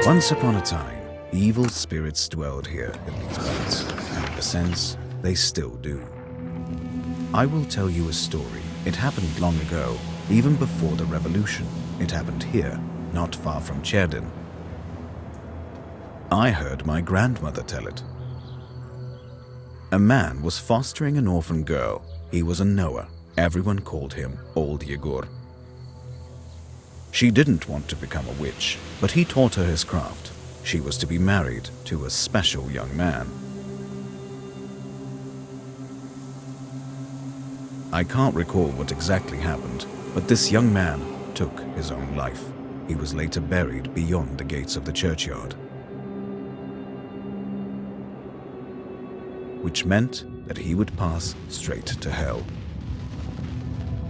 Once upon a time, evil spirits dwelled here in these parts, and in a sense, they still do. I will tell you a story. It happened long ago, even before the revolution. It happened here, not far from Cherdin. I heard my grandmother tell it. A man was fostering an orphan girl. He was a Noah. Everyone called him Old Yegor. She didn't want to become a witch, but he taught her his craft. She was to be married to a special young man. I can't recall what exactly happened, but this young man took his own life. He was later buried beyond the gates of the churchyard, which meant that he would pass straight to hell.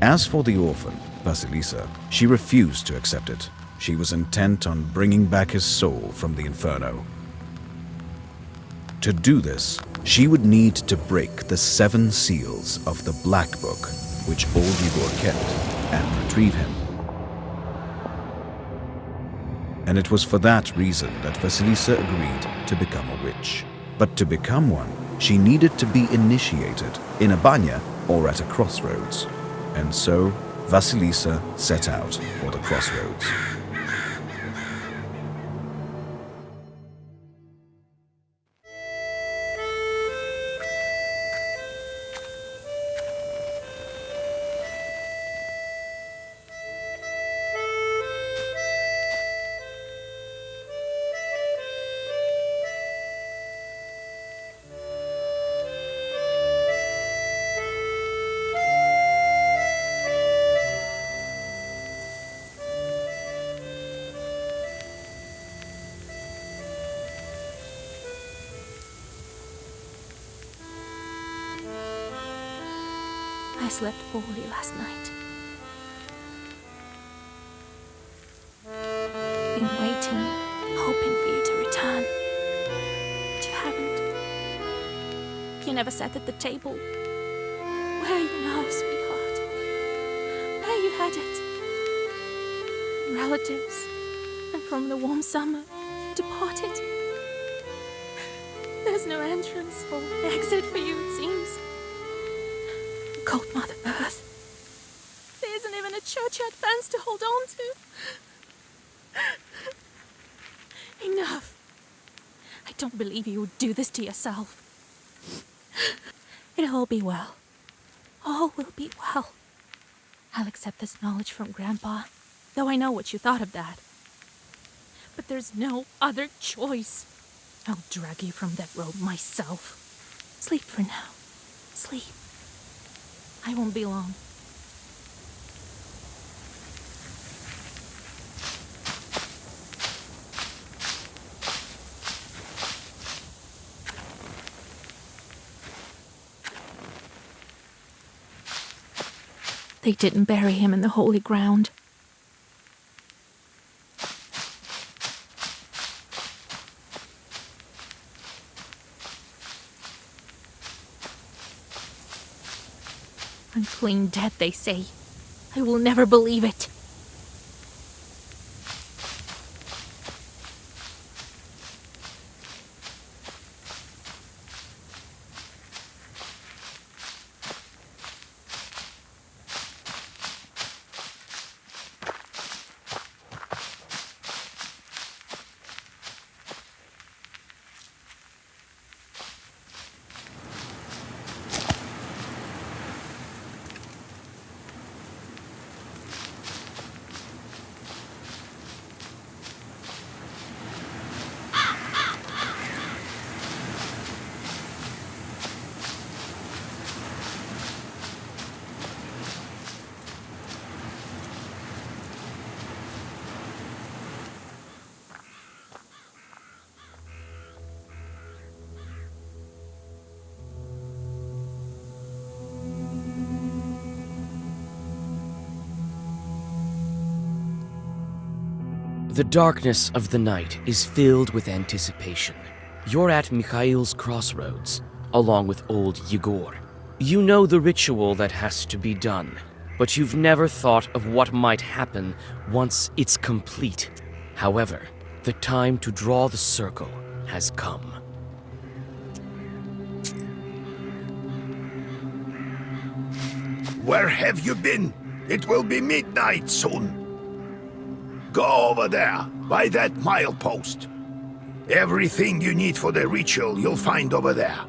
As for the orphan, Vasilisa, she refused to accept it. She was intent on bringing back his soul from the inferno. To do this, she would need to break the 7 seals of the Black Book, which Old Igor kept, and retrieve him. And it was for that reason that Vasilisa agreed to become a witch. But to become one, she needed to be initiated in a banya or at a crossroads. And so, Vasilisa set out for the crossroads. I slept poorly last night. Been waiting, hoping for you to return. But you haven't. You never sat at the table. Where are you now, sweetheart? Where are you headed? Relatives, and from the warm summer, you departed. There's no entrance or exit for you, it seems. Cold Mother Earth. There isn't even a churchyard fence to hold on to. Enough. I don't believe you would do this to yourself. It'll all be well. All will be well. I'll accept this knowledge from Grandpa, though I know what you thought of that. But there's no other choice. I'll drag you from that road myself. Sleep for now. Sleep. I won't be long. They didn't bury him in the holy ground. Unclean dead, they say. I will never believe it. The darkness of the night is filled with anticipation. You're at Mikhail's crossroads, along with old Yegor. You know the ritual that has to be done, but you've never thought of what might happen once it's complete. However, The time to draw the circle has come. Where have you been? It will be midnight soon. Go over there, by that milepost. Everything you need for the ritual you'll find over there.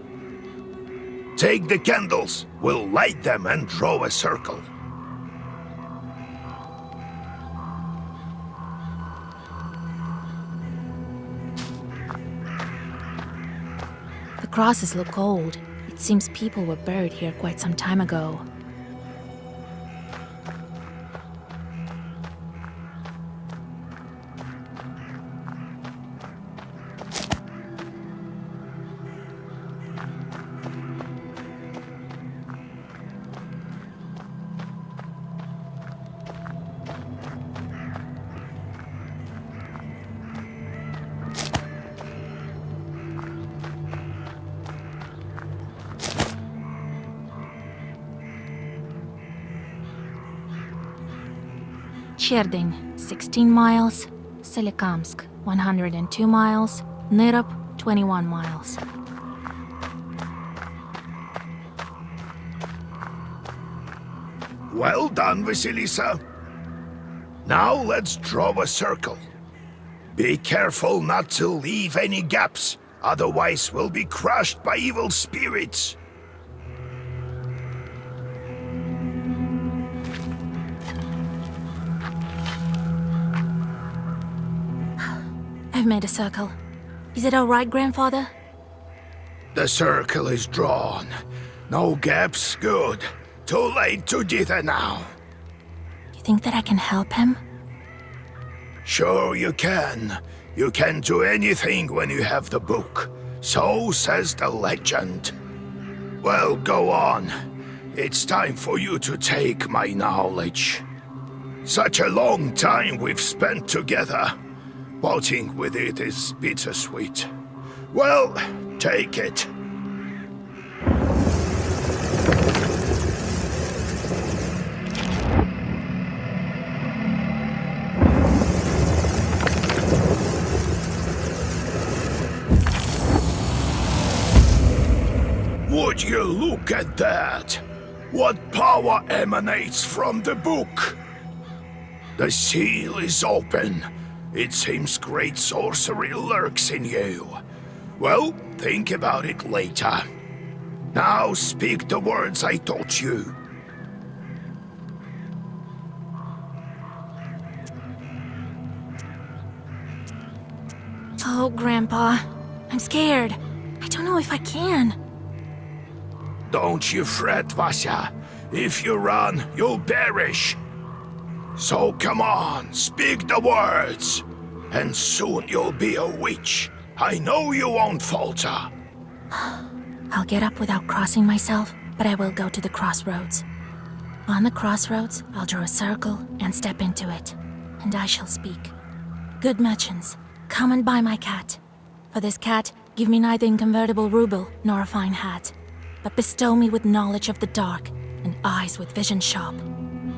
Take the candles, we'll light them and draw a circle. The crosses look old. It seems people were buried here quite some time ago. Cherdyn, 16 miles. Solikamsk, 102 miles. Nyrop, 21 miles. Well done, Vasilisa. Now let's draw a circle. Be careful not to leave any gaps, otherwise we'll be crushed by evil spirits. I've made a circle. Is it all right, Grandfather? The circle is drawn. No gaps, good. Too late to dither now. You think that I can help him? Sure you can. You can do anything when you have the book. So says the legend. Well, go on. It's time for you to take my knowledge. Such a long time we've spent together. Parting with it is bittersweet. Well, take it. Would you look at that? What power emanates from the book? The seal is open. It seems great sorcery lurks in you. Well, think about it later. Now speak the words I taught you. Oh, Grandpa. I'm scared. I don't know if I can. Don't you fret, Vasya. If you run, you'll perish. So come on, speak the words. And soon you'll be a witch. I know you won't falter. I'll get up without crossing myself, but I will go to the crossroads. On the crossroads, I'll draw a circle and step into it, and I shall speak. Good merchants, come and buy my cat. For this cat, give me neither inconvertible ruble nor a fine hat, but bestow me with knowledge of the dark and eyes with vision sharp.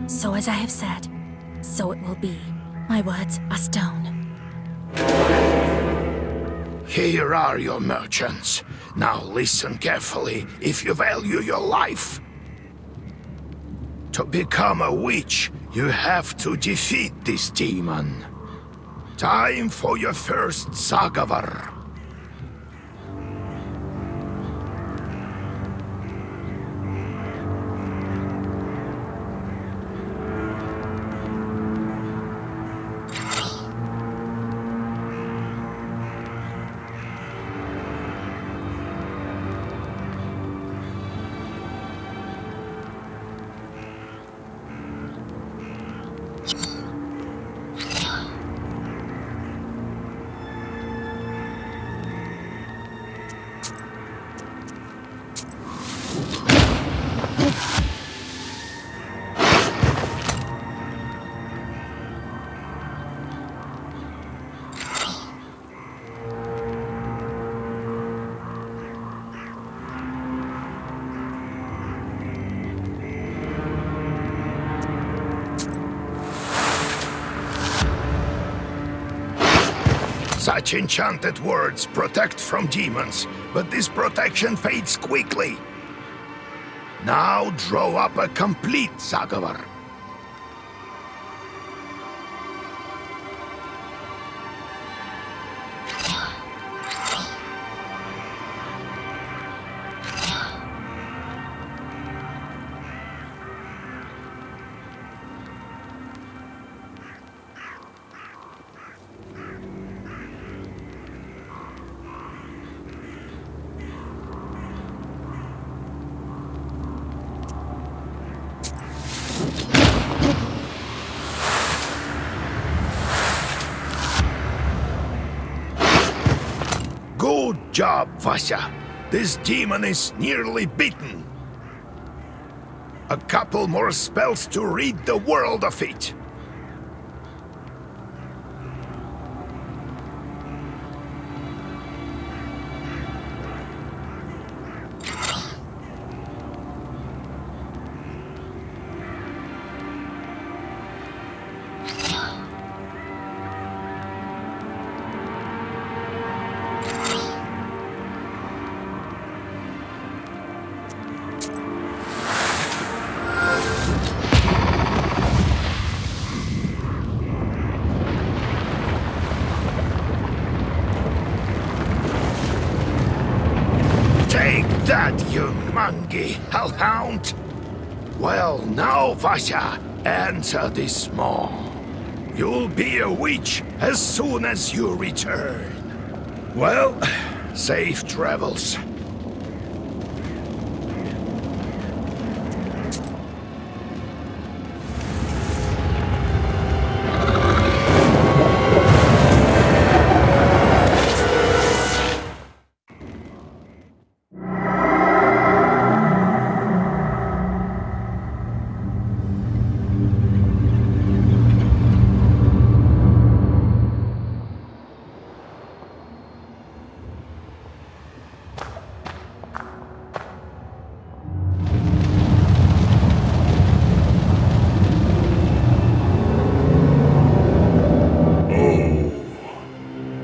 So as I have said, so it will be. My words are stone. Here are your merchants. Now listen carefully if you value your life. To become a witch, you have to defeat this demon. Time for your first Zagavar. Such enchanted words protect from demons, but this protection fades quickly. Now draw up a complete zagovor. Good job, Vasya. This demon is nearly beaten. A couple more spells to rid the world of it. Take that, you mangy hellhound! Well, now, Vasya, answer this maw. You'll be a witch as soon as you return. Well, safe travels.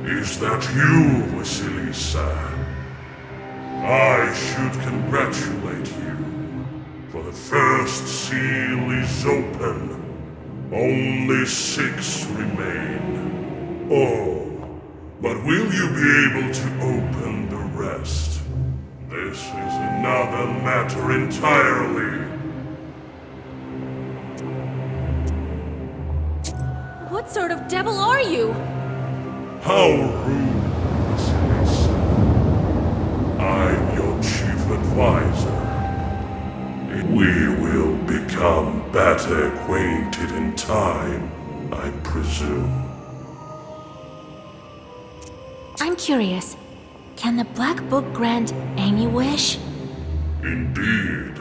Is that you, Vasilisa? I should congratulate you, for the first seal is open. Only 6 remain. Oh, but will you be able to open the rest? This is another matter entirely. What sort of devil are you? How rude, Vasilisa. I'm your chief advisor. We will become better acquainted in time, I presume. I'm curious. Can the Black Book grant any wish? Indeed,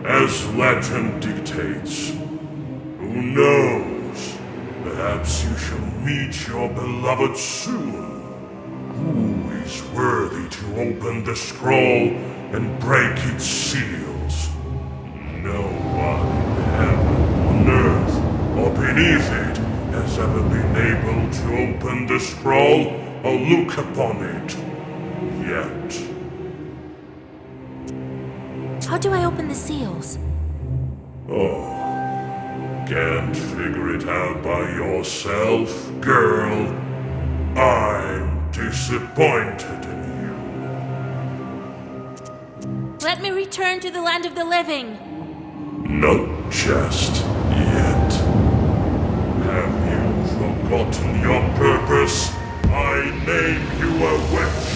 as legend dictates. Who knows? Perhaps you shall meet your beloved soon. Who is worthy to open the scroll and break its seals? No one in heaven, on earth, or beneath it has ever been able to open the scroll or look upon it. Yet. How do I open the seals? Oh. Can't figure it out by yourself, girl? I'm disappointed in you. Let me return to the land of the living. Not just yet. Have you forgotten your purpose? I name you a witch.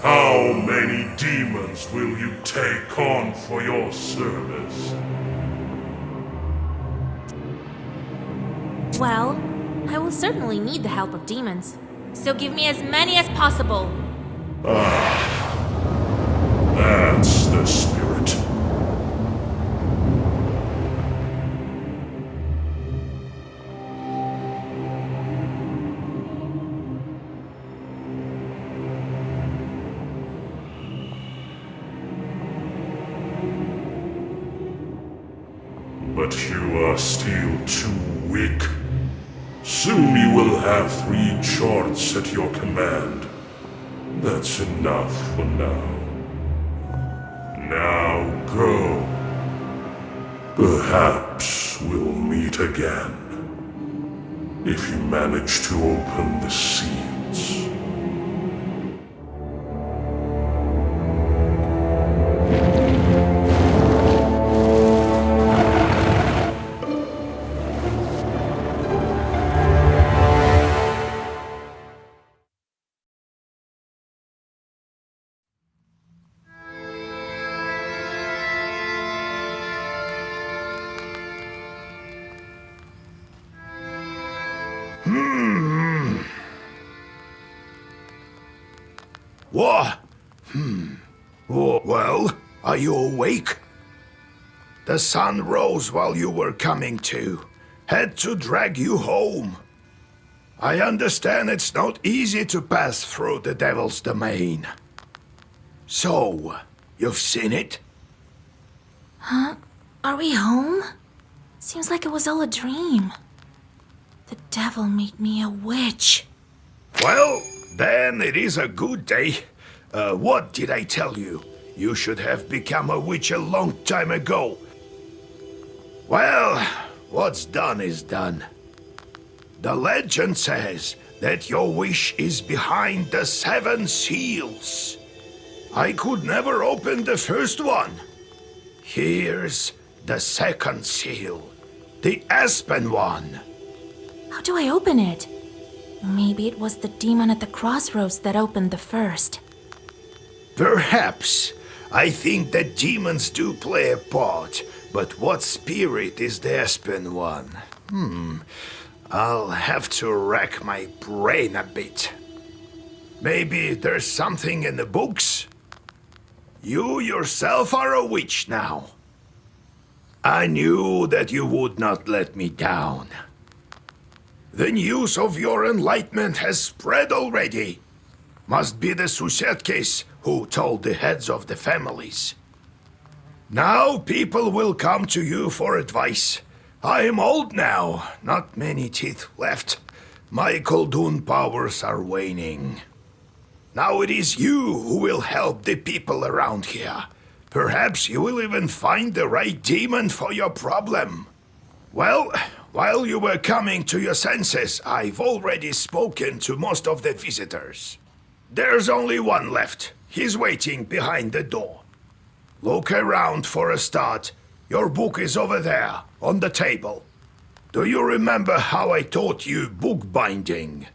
How many demons will you take on for your service? Well, I will certainly need the help of demons. So give me as many as possible. That's the spirit. But you are still too weak. Soon you will have 3 charts at your command. That's enough for now. Now go. Perhaps we'll meet again. If you manage to open the seals. What? Well, are you awake? The sun rose while you were coming to. Had to drag you home. I understand it's not easy to pass through the devil's domain. So, you've seen it? Huh? Are we home? Seems like it was all a dream. The devil made me a witch. Well, then it is a good day. What did I tell you? You should have become a witch a long time ago. Well, what's done is done. The legend says that your wish is behind the 7 seals. I could never open the first one. Here's the second seal, the aspen one. How do I open it? Maybe it was the demon at the crossroads that opened the first. Perhaps. I think that demons do play a part, but what spirit is the aspen one? I'll have to rack my brain a bit. Maybe there's something in the books? You yourself are a witch now. I knew that you would not let me down. The news of your enlightenment has spread already. Must be the Susetkes who told the heads of the families. Now people will come to you for advice. I am old now, not many teeth left. My Koldun powers are waning. Now it is you who will help the people around here. Perhaps you will even find the right demon for your problem. Well, while you were coming to your senses, I've already spoken to most of the visitors. There's only one left. He's waiting behind the door. Look around for a start. Your book is over there, on the table. Do you remember how I taught you bookbinding?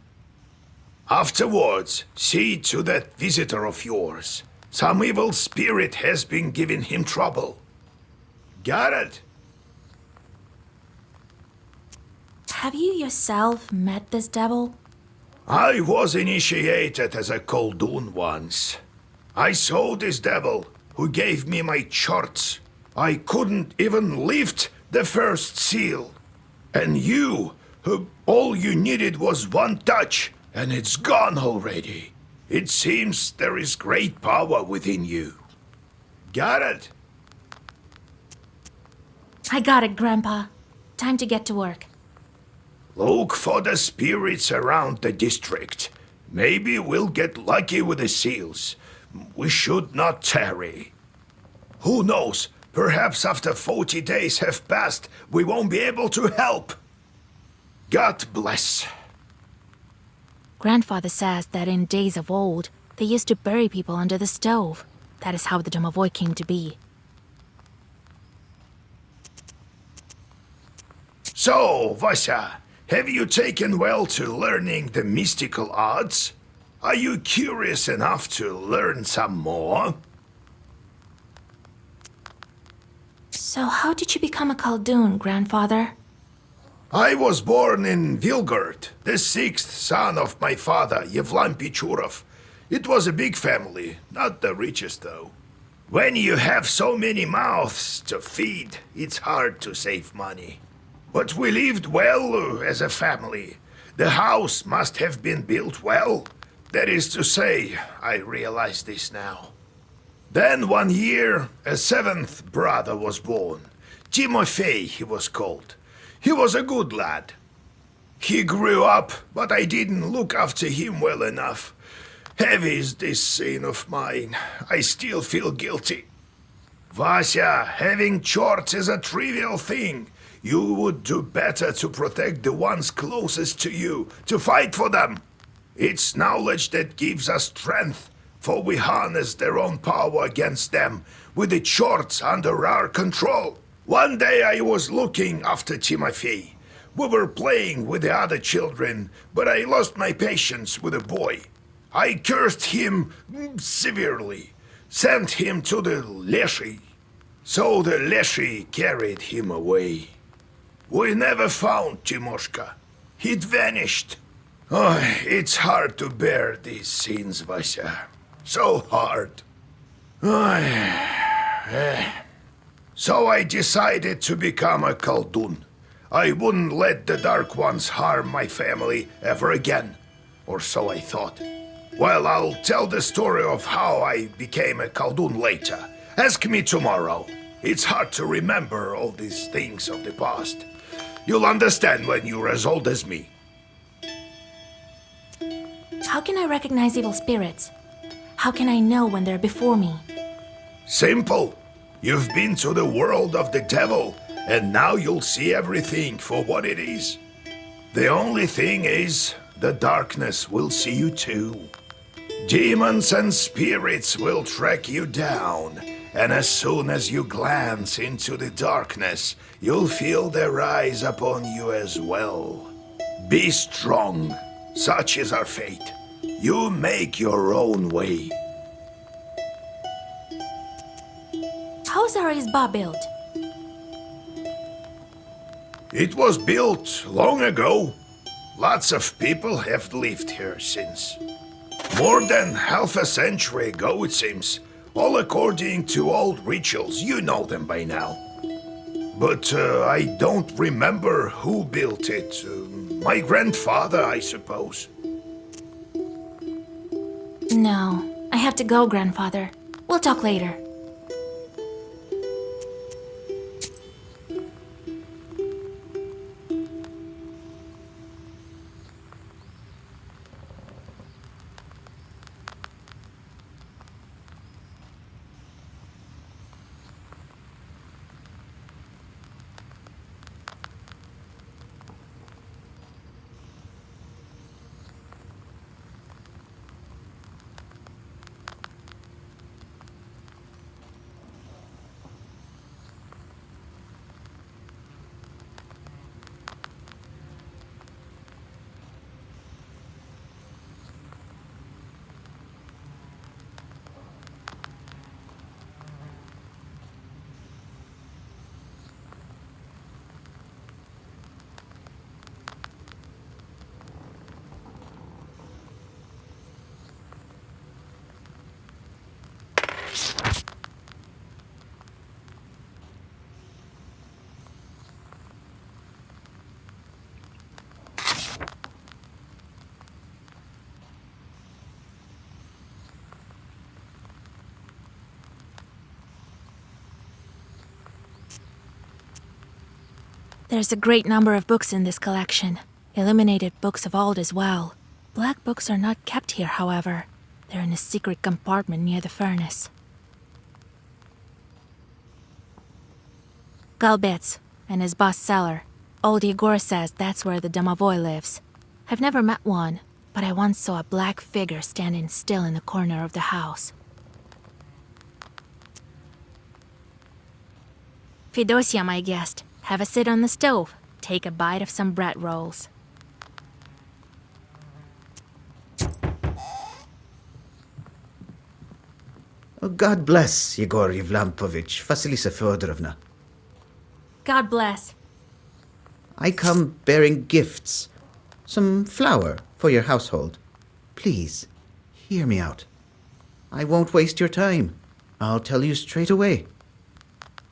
Afterwards, see to that visitor of yours. Some evil spirit has been giving him trouble. Got it? Have you yourself met this devil? I was initiated as a Koldun once. I saw this devil, who gave me my charts. I couldn't even lift the first seal. And you, who all you needed was one touch, and it's gone already. It seems there is great power within you. Got it? I got it, Grandpa. Time to get to work. Look for the spirits around the district. Maybe we'll get lucky with the seals. We should not tarry. Who knows? Perhaps after 40 days have passed, we won't be able to help. God bless. Grandfather says that in days of old, they used to bury people under the stove. That is how the Domovoy came to be. So, Vasya, have you taken well to learning the mystical arts? Are you curious enough to learn some more? So how did you become a Khaldun, Grandfather? I was born in Vilgard, the 6th son of my father, Yevlam Pichurov. It was a big family, not the richest though. When you have so many mouths to feed, it's hard to save money. But we lived well as a family. The house must have been built well. That is to say, I realize this now. Then one year, a 7th brother was born. Timofey, he was called. He was a good lad. He grew up, but I didn't look after him well enough. Heavy is this sin of mine. I still feel guilty. Vasya, having chores is a trivial thing. You would do better to protect the ones closest to you, to fight for them. It's knowledge that gives us strength, for we harness their own power against them, with the chores under our control. One day I was looking after Timothy. We were playing with the other children, but I lost my patience with the boy. I cursed him severely, sent him to the Leshy. So the Leshy carried him away. We never found Timoshka. He'd vanished. Oh, it's hard to bear these scenes, Vasya. So hard. So I decided to become a Khaldun. I wouldn't let the Dark Ones harm my family ever again. Or so I thought. Well, I'll tell the story of how I became a Khaldun later. Ask me tomorrow. It's hard to remember all these things of the past. You'll understand when you're as old as me. How can I recognize evil spirits? How can I know when they're before me? Simple. You've been to the world of the devil, and now you'll see everything for what it is. The only thing is, the darkness will see you too. Demons and spirits will track you down, and as soon as you glance into the darkness, you'll feel their eyes upon you as well. Be strong. Such is our fate. You make your own way. How's our Izba built? It was built long ago. Lots of people have lived here since. More than half a century ago, it seems. All according to old rituals. You know them by now. But I don't remember who built it. My grandfather, I suppose. No, I have to go, grandfather. We'll talk later. There's a great number of books in this collection. Illuminated books of old as well. Black books are not kept here, however. They're in a secret compartment near the furnace. Galbets, and his boss cellar. Old Igor says that's where the domovoi lives. I've never met one, but I once saw a black figure standing still in the corner of the house. Fedosia, my guest. Have a sit on the stove. Take a bite of some bread rolls. Oh, God bless Yegor Yevlampovich, Vasilisa Fyodorovna. God bless. I come bearing gifts. Some flour for your household. Please, hear me out. I won't waste your time. I'll tell you straight away.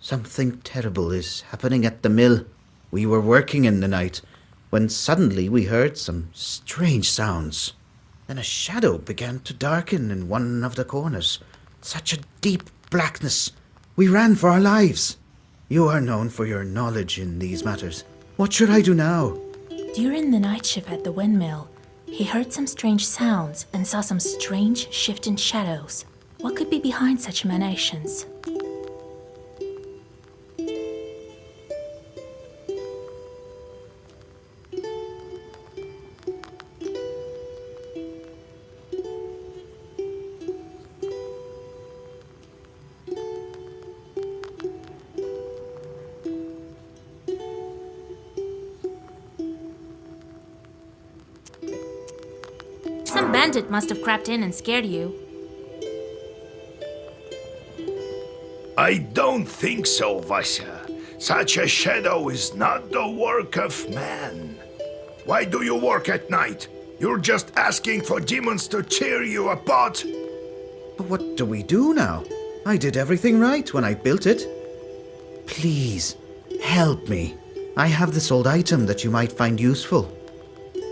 Something terrible is happening at the mill. We were working in the night, when suddenly we heard some strange sounds. Then a shadow began to darken in one of the corners. Such a deep blackness. We ran for our lives. You are known for your knowledge in these matters. What should I do now? During the night shift at the windmill, he heard some strange sounds and saw some strange shifting shadows. What could be behind such emanations? Some bandit must have crept in and scared you. I don't think so, Vasya. Such a shadow is not the work of man. Why do you work at night? You're just asking for demons to tear you apart. But what do we do now? I did everything right when I built it. Please, help me. I have this old item that you might find useful.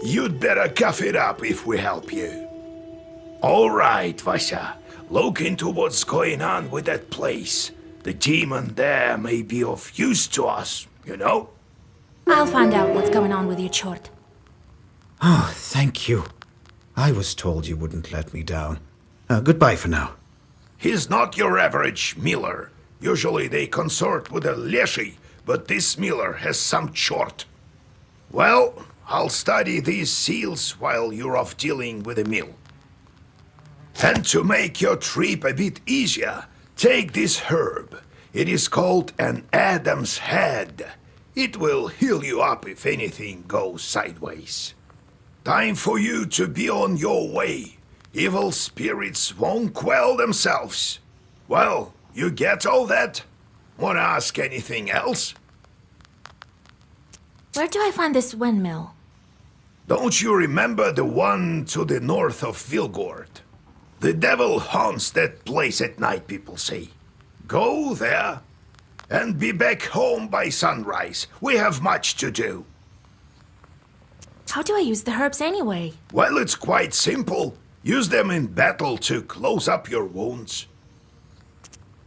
You'd better cough it up if we help you. All right, Vasya. Look into what's going on with that place. The demon there may be of use to us, you know? I'll find out what's going on with your chort. Oh, thank you. I was told you wouldn't let me down. Goodbye for now. He's not your average miller. Usually they consort with a leshy, but this miller has some chort. Well, I'll study these seals while you're off dealing with the mill. And to make your trip a bit easier, take this herb. It is called an Adam's head. It will heal you up if anything goes sideways. Time for you to be on your way. Evil spirits won't quell themselves. Well, you get all that? Wanna ask anything else? Where do I find this windmill? Don't you remember the one to the north of Vilgord? The devil haunts that place at night, people say. Go there and be back home by sunrise. We have much to do. How do I use the herbs anyway? Well, it's quite simple. Use them in battle to close up your wounds.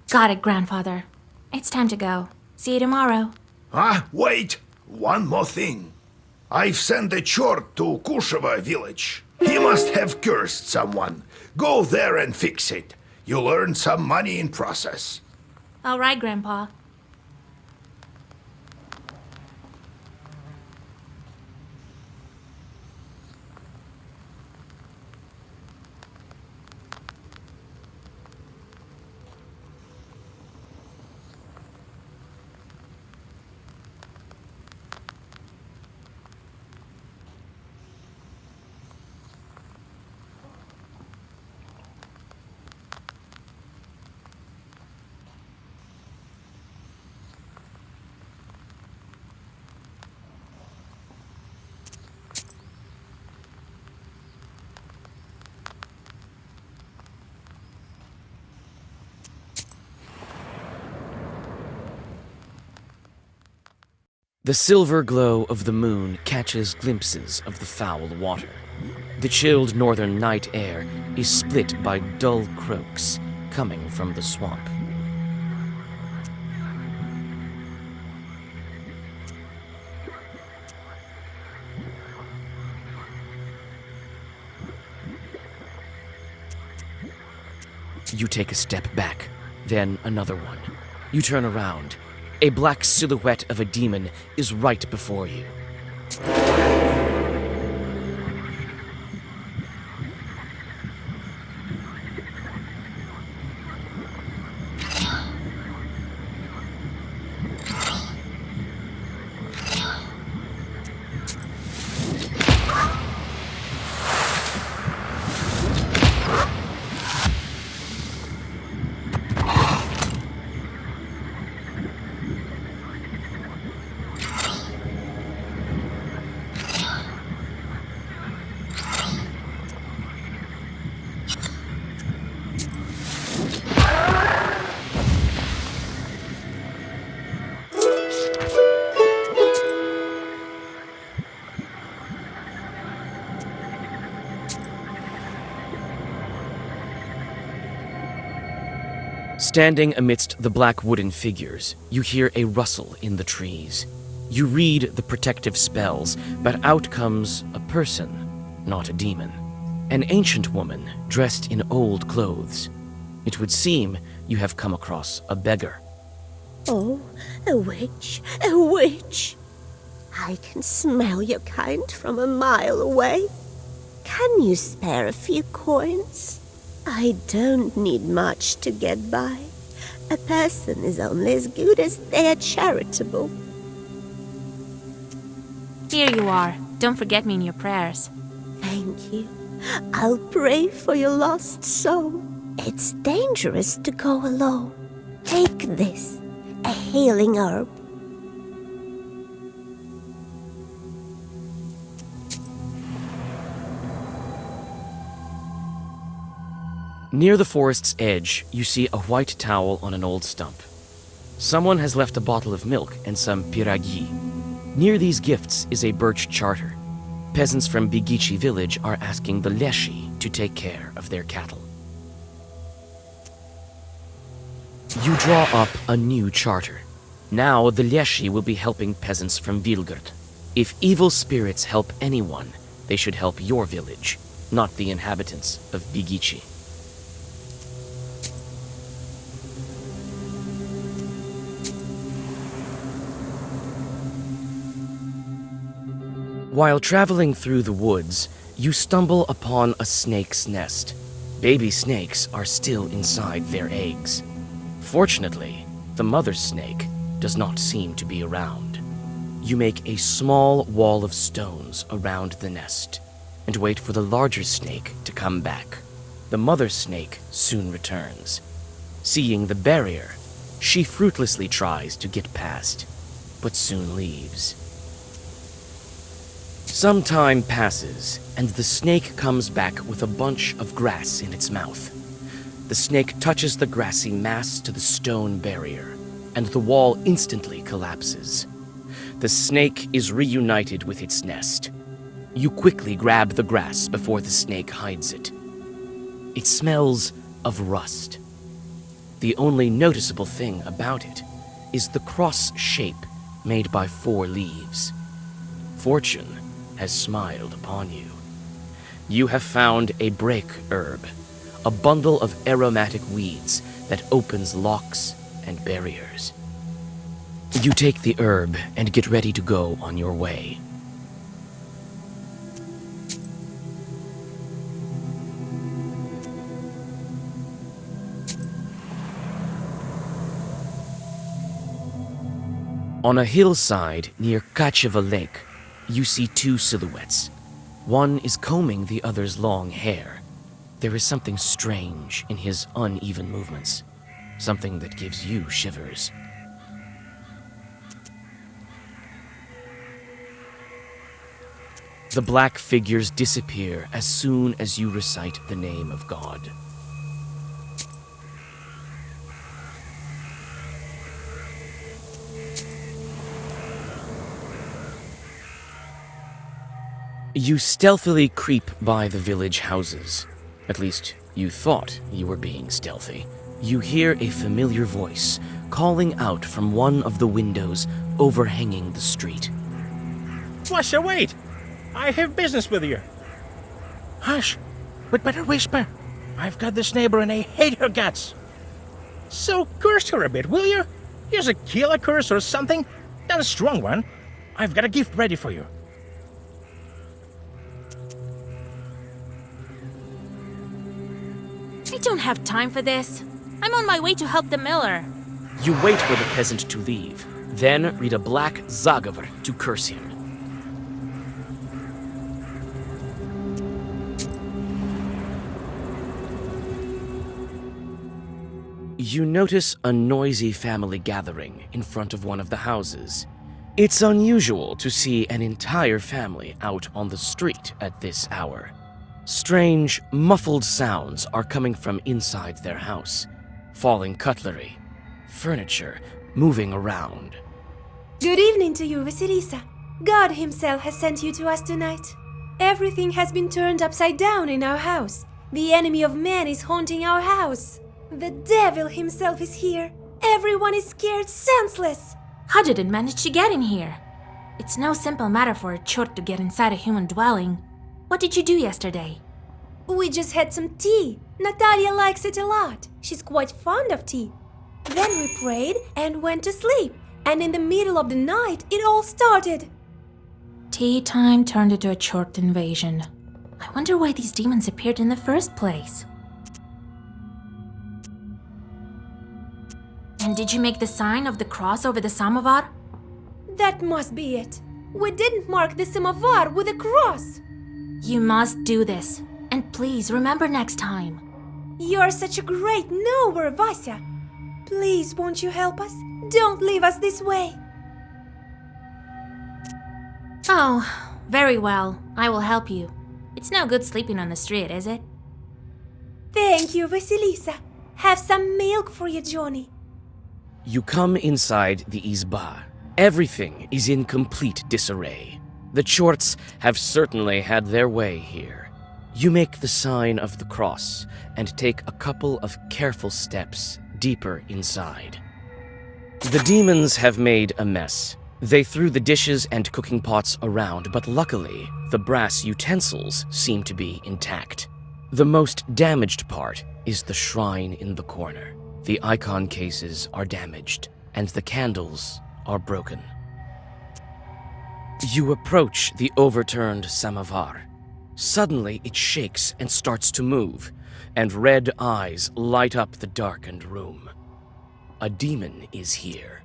Got it, grandfather. It's time to go. See you tomorrow. Ah, wait! One more thing. I've sent a chort to Kusheva village. He must have cursed someone. Go there and fix it. You'll earn some money in process. All right, Grandpa. The silver glow of the moon catches glimpses of the foul water. The chilled northern night air is split by dull croaks coming from the swamp. You take a step back, then another one. You turn around. A black silhouette of a demon is right before you. Standing amidst the black wooden figures, you hear a rustle in the trees. You read the protective spells, but out comes a person, not a demon. An ancient woman dressed in old clothes. It would seem you have come across a beggar. Oh, a witch, a witch. I can smell your kind from a mile away. Can you spare a few coins? I don't need much to get by. A person is only as good as they are charitable. Here you are. Don't forget me in your prayers. Thank you. I'll pray for your lost soul. It's dangerous to go alone. Take this, a healing herb. Near the forest's edge, you see a white towel on an old stump. Someone has left a bottle of milk and some piragi. Near these gifts is a birch charter. Peasants from Bigici village are asking the Leshi to take care of their cattle. You draw up a new charter. Now the Leshi will be helping peasants from Vilgard. If evil spirits help anyone, they should help your village, not the inhabitants of Bigici. While traveling through the woods, you stumble upon a snake's nest. Baby snakes are still inside their eggs. Fortunately, the mother snake does not seem to be around. You make a small wall of stones around the nest and wait for the larger snake to come back. The mother snake soon returns. Seeing the barrier, she fruitlessly tries to get past, but soon leaves. Some time passes, and the snake comes back with a bunch of grass in its mouth. The snake touches the grassy mass to the stone barrier, and the wall instantly collapses. The snake is reunited with its nest. You quickly grab the grass before the snake hides it. It smells of rust. The only noticeable thing about it is the cross shape made by 4 leaves. Fortune has smiled upon you. You have found a break herb, a bundle of aromatic weeds that opens locks and barriers. You take the herb and get ready to go on your way. On a hillside near Kacheva Lake, you see 2 silhouettes. One is combing the other's long hair. There is something strange in his uneven movements, something that gives you shivers. The black figures disappear as soon as you recite the name of God. You stealthily creep by the village houses. At least, you thought you were being stealthy. You hear a familiar voice calling out from one of the windows overhanging the street. Washer, wait! I have business with you. Hush! We'd better whisper. I've got this neighbor and I hate her guts. So curse her a bit, will you? Here's a killer curse or something. Not a strong one. I've got a gift ready for you. I don't have time for this. I'm on my way to help the miller. You wait for the peasant to leave, then read a black Zagavar to curse him. You notice a noisy family gathering in front of one of the houses. It's unusual to see an entire family out on the street at this hour. Strange, muffled sounds are coming from inside their house. Falling cutlery, furniture moving around. Good evening to you, Vasilisa. God himself has sent you to us tonight. Everything has been turned upside down in our house. The enemy of man is haunting our house. The devil himself is here. Everyone is scared senseless. How did it manage to get in here? It's no simple matter for a chort to get inside a human dwelling. What did you do yesterday? We just had some tea. Natalia likes it a lot. She's quite fond of tea. Then we prayed and went to sleep. And in the middle of the night, it all started. Tea time turned into a chort invasion. I wonder why these demons appeared in the first place. And did you make the sign of the cross over the samovar? That must be it. We didn't mark the samovar with a cross. You must do this. And please remember next time. You're such a great knower, Vasya. Please, won't you help us? Don't leave us this way. Oh, very well. I will help you. It's no good sleeping on the street, is it? Thank you, Vasilisa. Have some milk for you, Johnny. You come inside the izba. Everything is in complete disarray. The chorts have certainly had their way here. You make the sign of the cross and take a couple of careful steps deeper inside. The demons have made a mess. They threw the dishes and cooking pots around, but luckily, the brass utensils seem to be intact. The most damaged part is the shrine in the corner. The icon cases are damaged, and the candles are broken. You approach the overturned samovar. Suddenly, it shakes and starts to move, and red eyes light up the darkened room. A demon is here.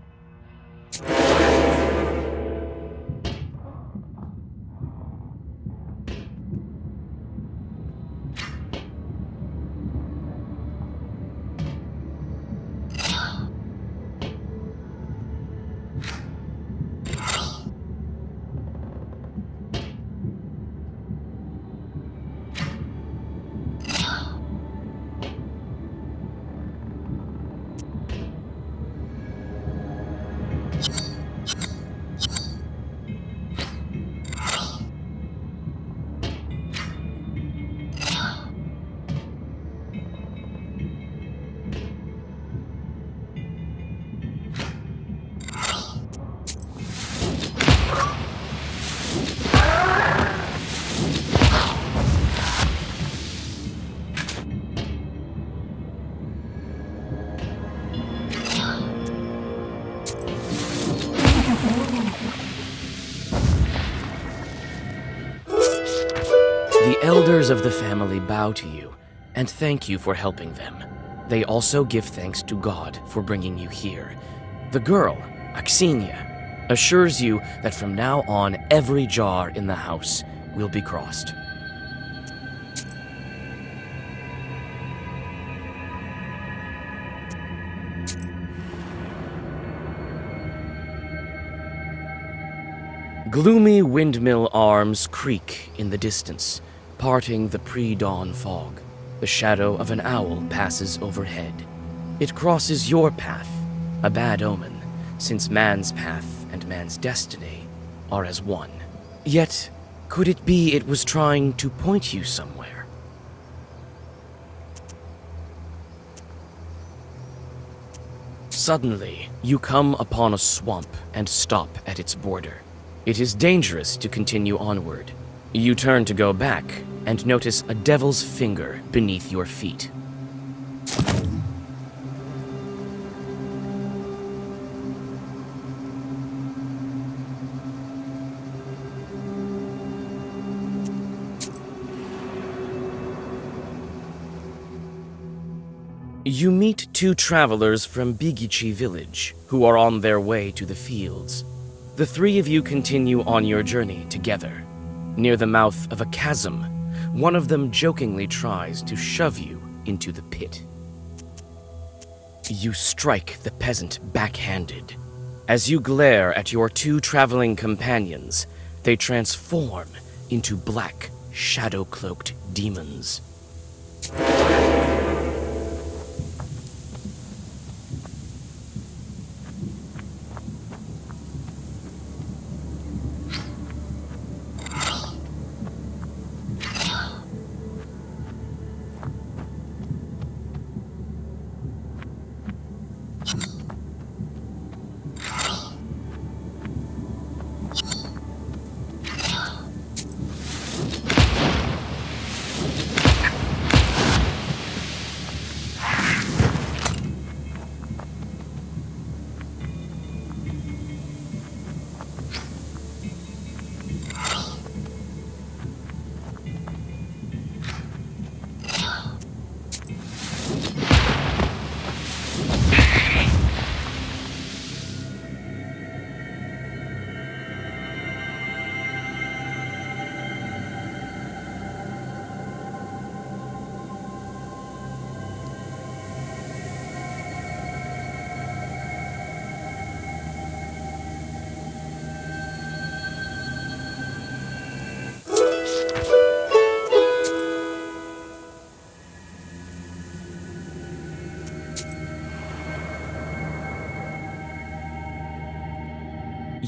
The elders of the family bow to you and thank you for helping them. They also give thanks to God for bringing you here. The girl, Aksenia, assures you that from now on every jar in the house will be crossed. Gloomy windmill arms creak in the distance, parting the pre-dawn fog. The shadow of an owl passes overhead. It crosses your path, a bad omen, since man's path and man's destiny are as one. Yet, could it be it was trying to point you somewhere? Suddenly, you come upon a swamp and stop at its border. It is dangerous to continue onward. You turn to go back and notice a devil's finger beneath your feet. You meet two travelers from Bigichi village who are on their way to the fields. The three of you continue on your journey together. Near the mouth of a chasm, one of them jokingly tries to shove you into the pit. You strike the peasant backhanded. As you glare at your two traveling companions, they transform into black, shadow-cloaked demons.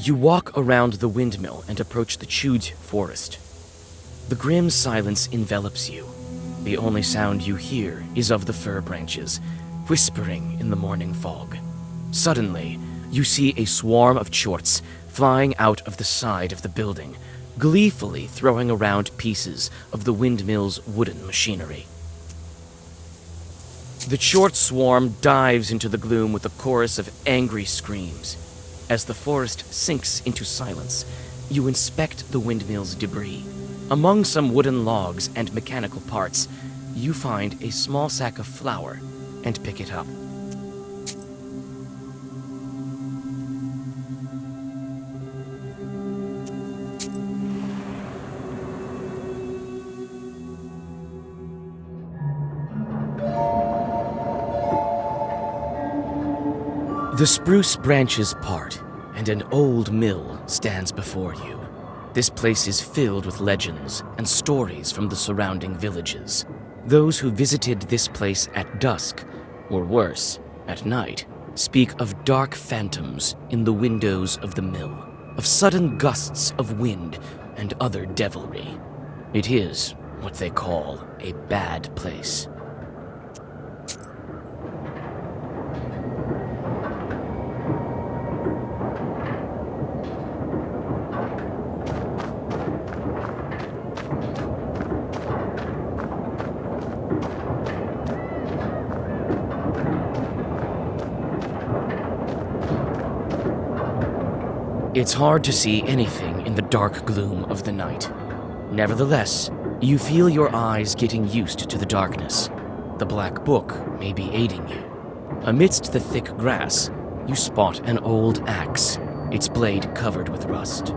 You walk around the windmill and approach the Chuj forest. The grim silence envelops you. The only sound you hear is of the fir branches, whispering in the morning fog. Suddenly, you see a swarm of chorts flying out of the side of the building, gleefully throwing around pieces of the windmill's wooden machinery. The chort swarm dives into the gloom with a chorus of angry screams. As the forest sinks into silence, you inspect the windmill's debris. Among some wooden logs and mechanical parts, you find a small sack of flour and pick it up. The spruce branches part, and an old mill stands before you. This place is filled with legends and stories from the surrounding villages. Those who visited this place at dusk, or worse, at night, speak of dark phantoms in the windows of the mill, of sudden gusts of wind and other devilry. It is what they call a bad place. It's hard to see anything in the dark gloom of the night. Nevertheless, you feel your eyes getting used to the darkness. The black book may be aiding you. Amidst the thick grass, you spot an old axe, its blade covered with rust.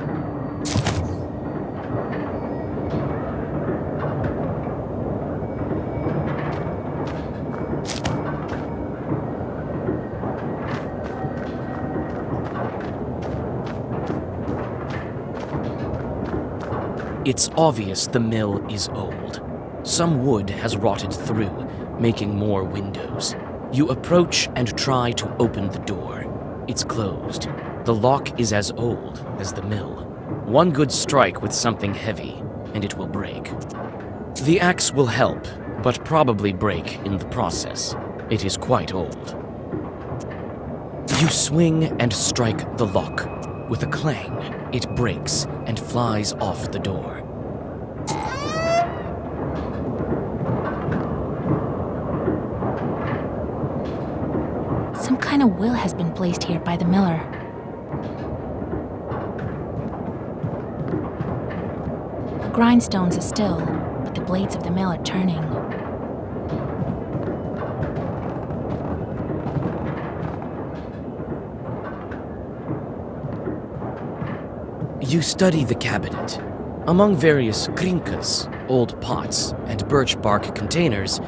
It's obvious the mill is old. Some wood has rotted through, making more windows. You approach and try to open the door. It's closed. The lock is as old as the mill. One good strike with something heavy, and it will break. The axe will help, but probably break in the process. It is quite old. You swing and strike the lock. With a clang, it breaks and flies off the door. Some kind of will has been placed here by the miller. The grindstones are still, but the blades of the mill are turning. You study the cabinet. Among various krinkas, old pots, and birch bark containers,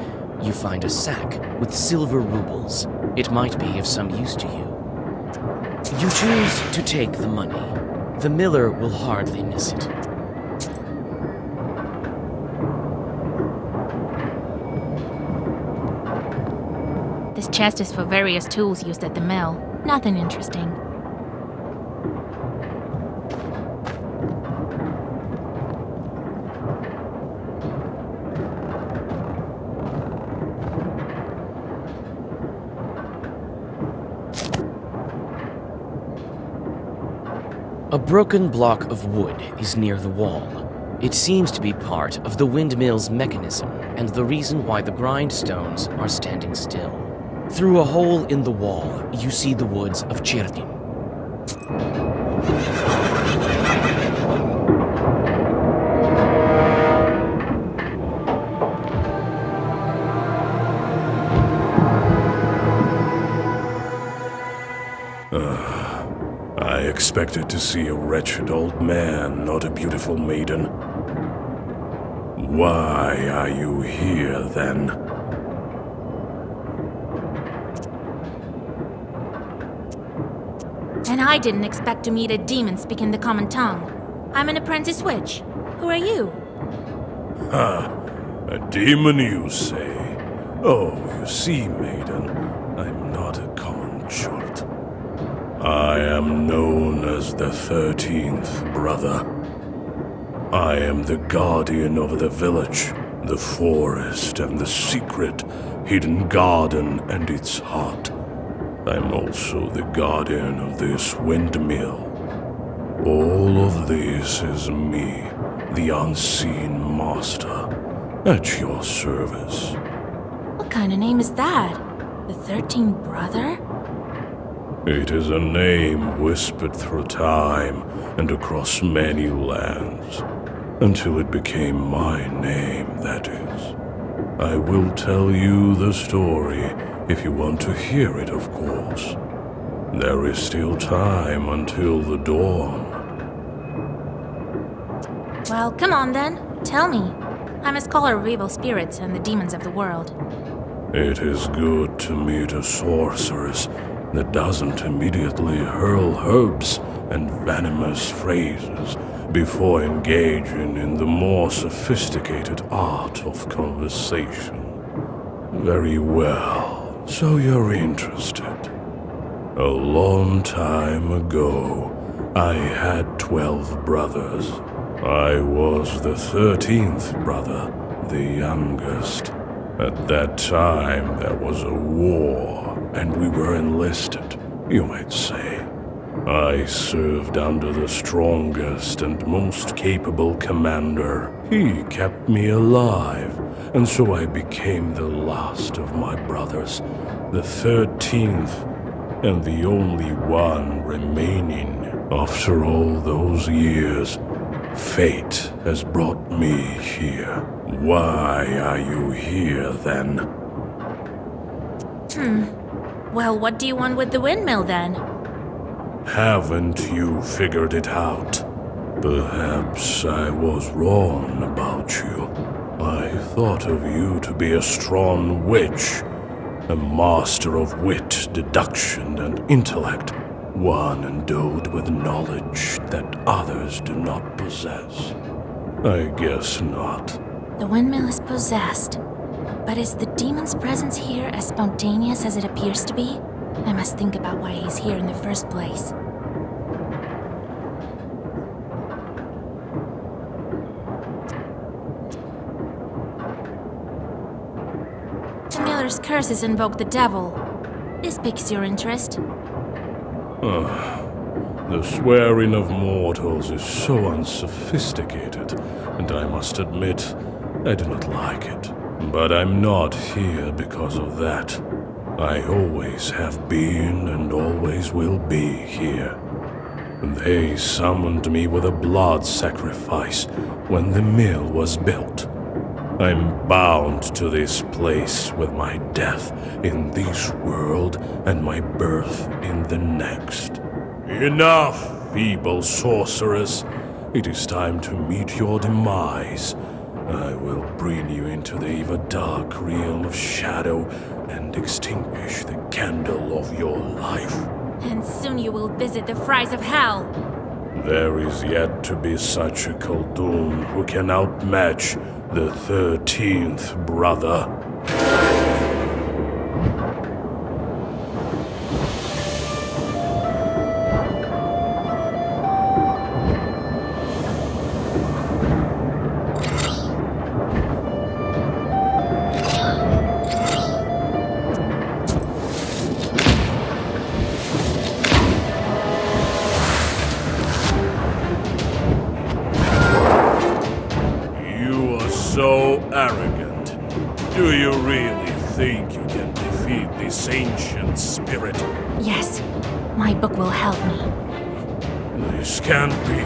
you find a sack with silver rubles. It might be of some use to you. You choose to take the money. The miller will hardly miss it. This chest is for various tools used at the mill. Nothing interesting. A broken block of wood is near the wall. It seems to be part of the windmill's mechanism and the reason why the grindstones are standing still. Through a hole in the wall, you see the woods of Chernin. I expected to see a wretched old man, not a beautiful maiden. Why are you here, then? And I didn't expect to meet a demon speaking the common tongue. I'm an apprentice witch. Who are you? A demon, you say? Oh, you see, maiden, I'm not a common chort. I am known as the 13th brother. I am the guardian of the village, the forest, and the secret hidden garden and its hut. I'm also the guardian of this windmill. All of this is me, the unseen master, at your service. What kind of name is that? The 13th brother? It is a name whispered through time and across many lands, until it became my name, that is. I will tell you the story if you want to hear it, of course. There is still time until the dawn. Well, come on then. Tell me. I'm a scholar of evil spirits and the demons of the world. It is good to meet a sorceress that doesn't immediately hurl herbs and venomous phrases before engaging in the more sophisticated art of conversation. Very well, so you're interested. A long time ago, I had 12 brothers. I was the 13th brother, the youngest. At that time, there was a war, and we were enlisted, you might say. I served under the strongest and most capable commander. He kept me alive, and so I became the last of my brothers, the 13th, and the only one remaining. After all those years, fate has brought me here. Why are you here, then? Well, what do you want with the windmill then? Haven't you figured it out? Perhaps I was wrong about you. I thought of you to be a strong witch, a master of wit, deduction, and intellect, one endowed with knowledge that others do not possess. I guess not. The windmill is possessed. But is the demon's presence here as spontaneous as it appears to be? I must think about why he's here in the first place. The miller's curses invoke the devil. This piques your interest. The swearing of mortals is so unsophisticated, and I must admit, I do not like it. But I'm not here because of that. I always have been and always will be here. They summoned me with a blood sacrifice when the mill was built. I'm bound to this place with my death in this world and my birth in the next. Enough, feeble sorceress. It is time to meet your demise. I will bring you into the ever dark realm of shadow and extinguish the candle of your life. And soon you will visit the fries of hell. There is yet to be such a Khaldun who can outmatch the 13th brother. So arrogant. Do you really think you can defeat this ancient spirit? Yes, my book will help me. This can't be.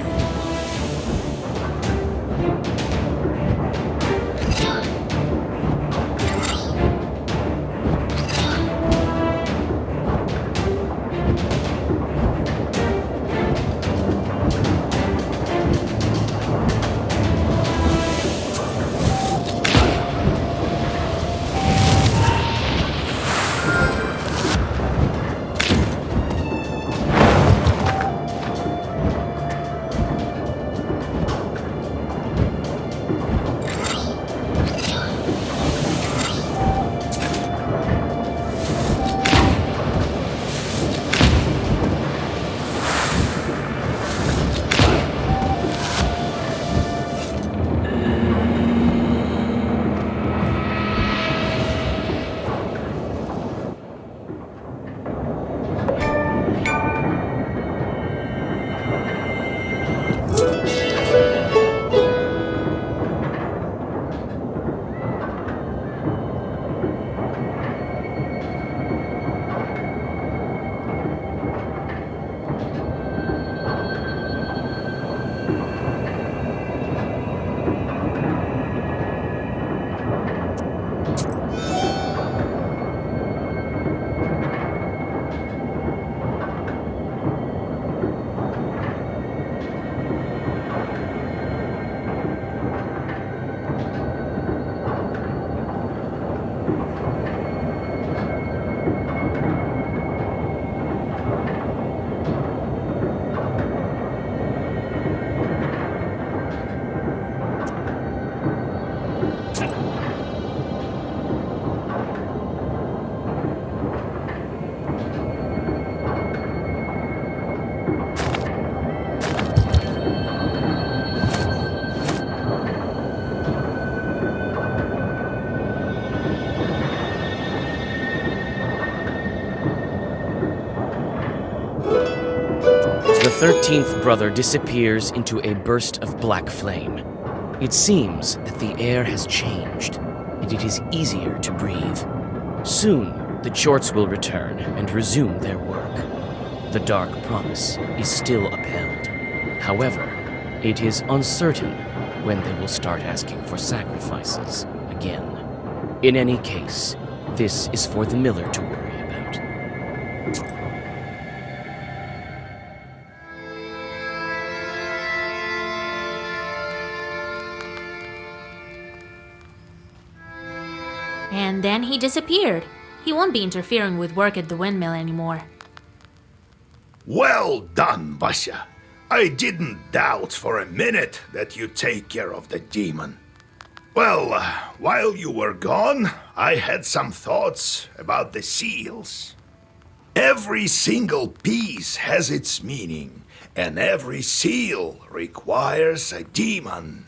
13th brother disappears into a burst of black flame. It seems that the air has changed, and it is easier to breathe. Soon, the Chorts will return and resume their work. The dark promise is still upheld. However, it is uncertain when they will start asking for sacrifices again. In any case, this is for the miller to worry about. And then he disappeared. He won't be interfering with work at the windmill anymore. Well done, Vasya. I didn't doubt for a minute that you'd take care of the demon. Well, while you were gone, I had some thoughts about the seals. Every single piece has its meaning, and every seal requires a demon.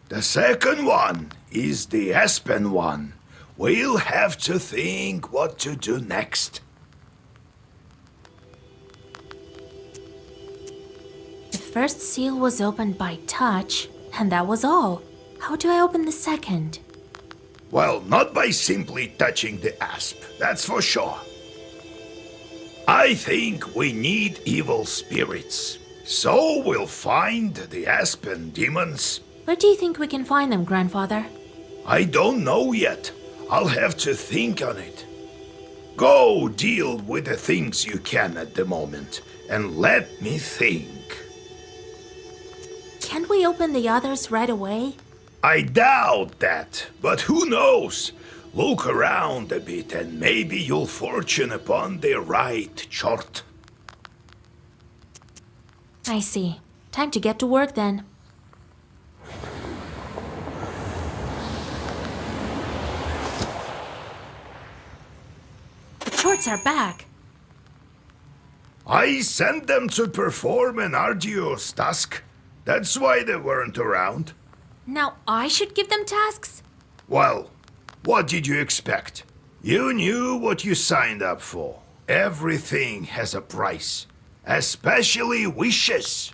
The second one is the aspen one. We'll have to think what to do next. The first seal was opened by touch, and that was all. How do I open the second? Well, not by simply touching the asp, that's for sure. I think we need evil spirits, so we'll find the aspen demons. Where do you think we can find them, Grandfather? I don't know yet. I'll have to think on it. Go deal with the things you can at the moment, and let me think. Can't we open the others right away? I doubt that, but who knows? Look around a bit and maybe you'll fortune upon the right chart. I see. Time to get to work then. The Chorts are back. I sent them to perform an arduous task. That's why they weren't around. Now I should give them tasks? Well, what did you expect? You knew what you signed up for. Everything has a price, especially wishes.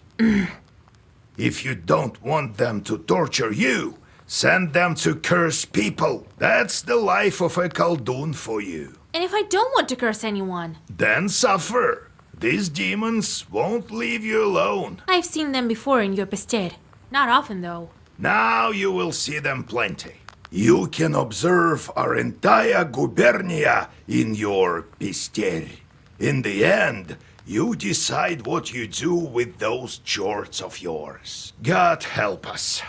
If you don't want them to torture you, send them to curse people. That's the life of a Khaldun for you. And if I don't want to curse anyone? Then suffer. These demons won't leave you alone. I've seen them before in your Pester. Not often, though. Now you will see them plenty. You can observe our entire gubernia in your Pester. In the end, you decide what you do with those Chorts of yours. God help us.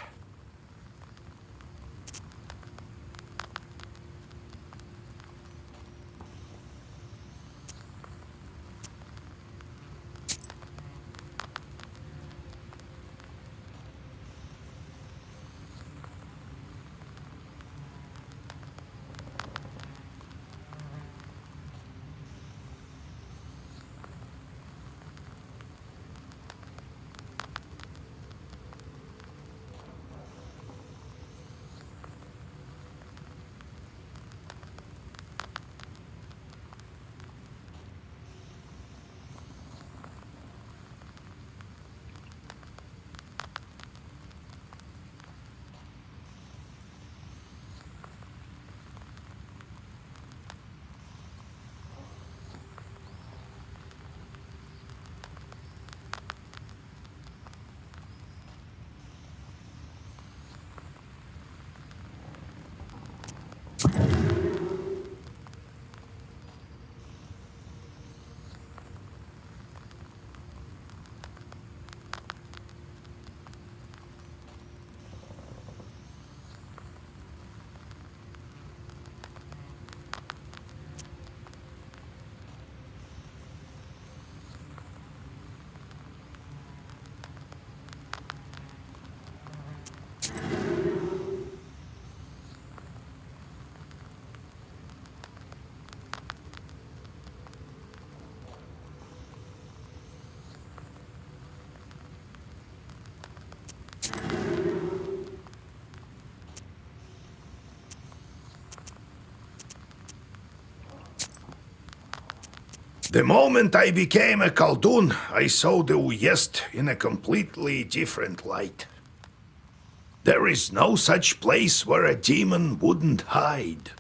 The moment I became a Khaldun, I saw the Uyezd in a completely different light. There is no such place where a demon wouldn't hide.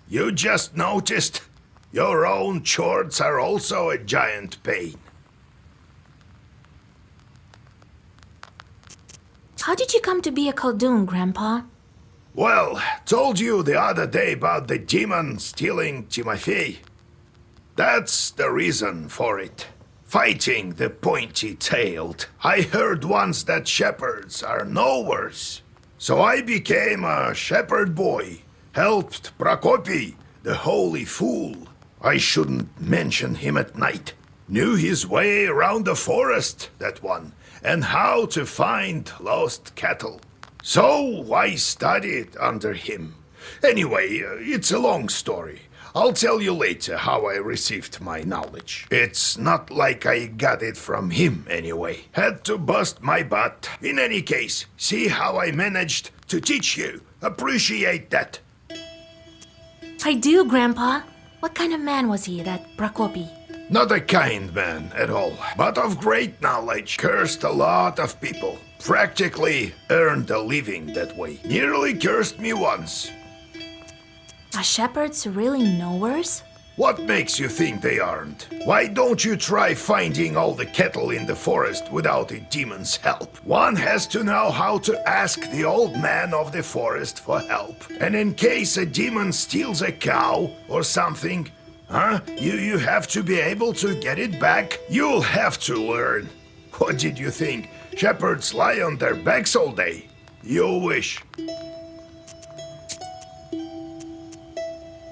You just noticed? Your own chords are also a giant pain. How did you come to be a Khaldun, Grandpa? Well, told you the other day about the demon stealing Timofey. That's the reason for it. Fighting the pointy-tailed. I heard once that shepherds are no worse. So I became a shepherd boy. Helped Prokopy, the holy fool. I shouldn't mention him at night. Knew his way around the forest, that one, and how to find lost cattle. So I studied under him. Anyway, it's a long story. I'll tell you later how I received my knowledge. It's not like I got it from him anyway. Had to bust my butt. In any case, see how I managed to teach you. Appreciate that. I do, Grandpa. What kind of man was he, that Prokopy? Not a kind man at all, but of great knowledge. Cursed a lot of people. Practically earned a living that way. Nearly cursed me once. Are shepherds really knowers? What makes you think they aren't? Why don't you try finding all the cattle in the forest without a demon's help? One has to know how to ask the old man of the forest for help. And in case a demon steals a cow or something, you have to be able to get it back. You'll have to learn. What did you think? Shepherds lie on their backs all day? You wish.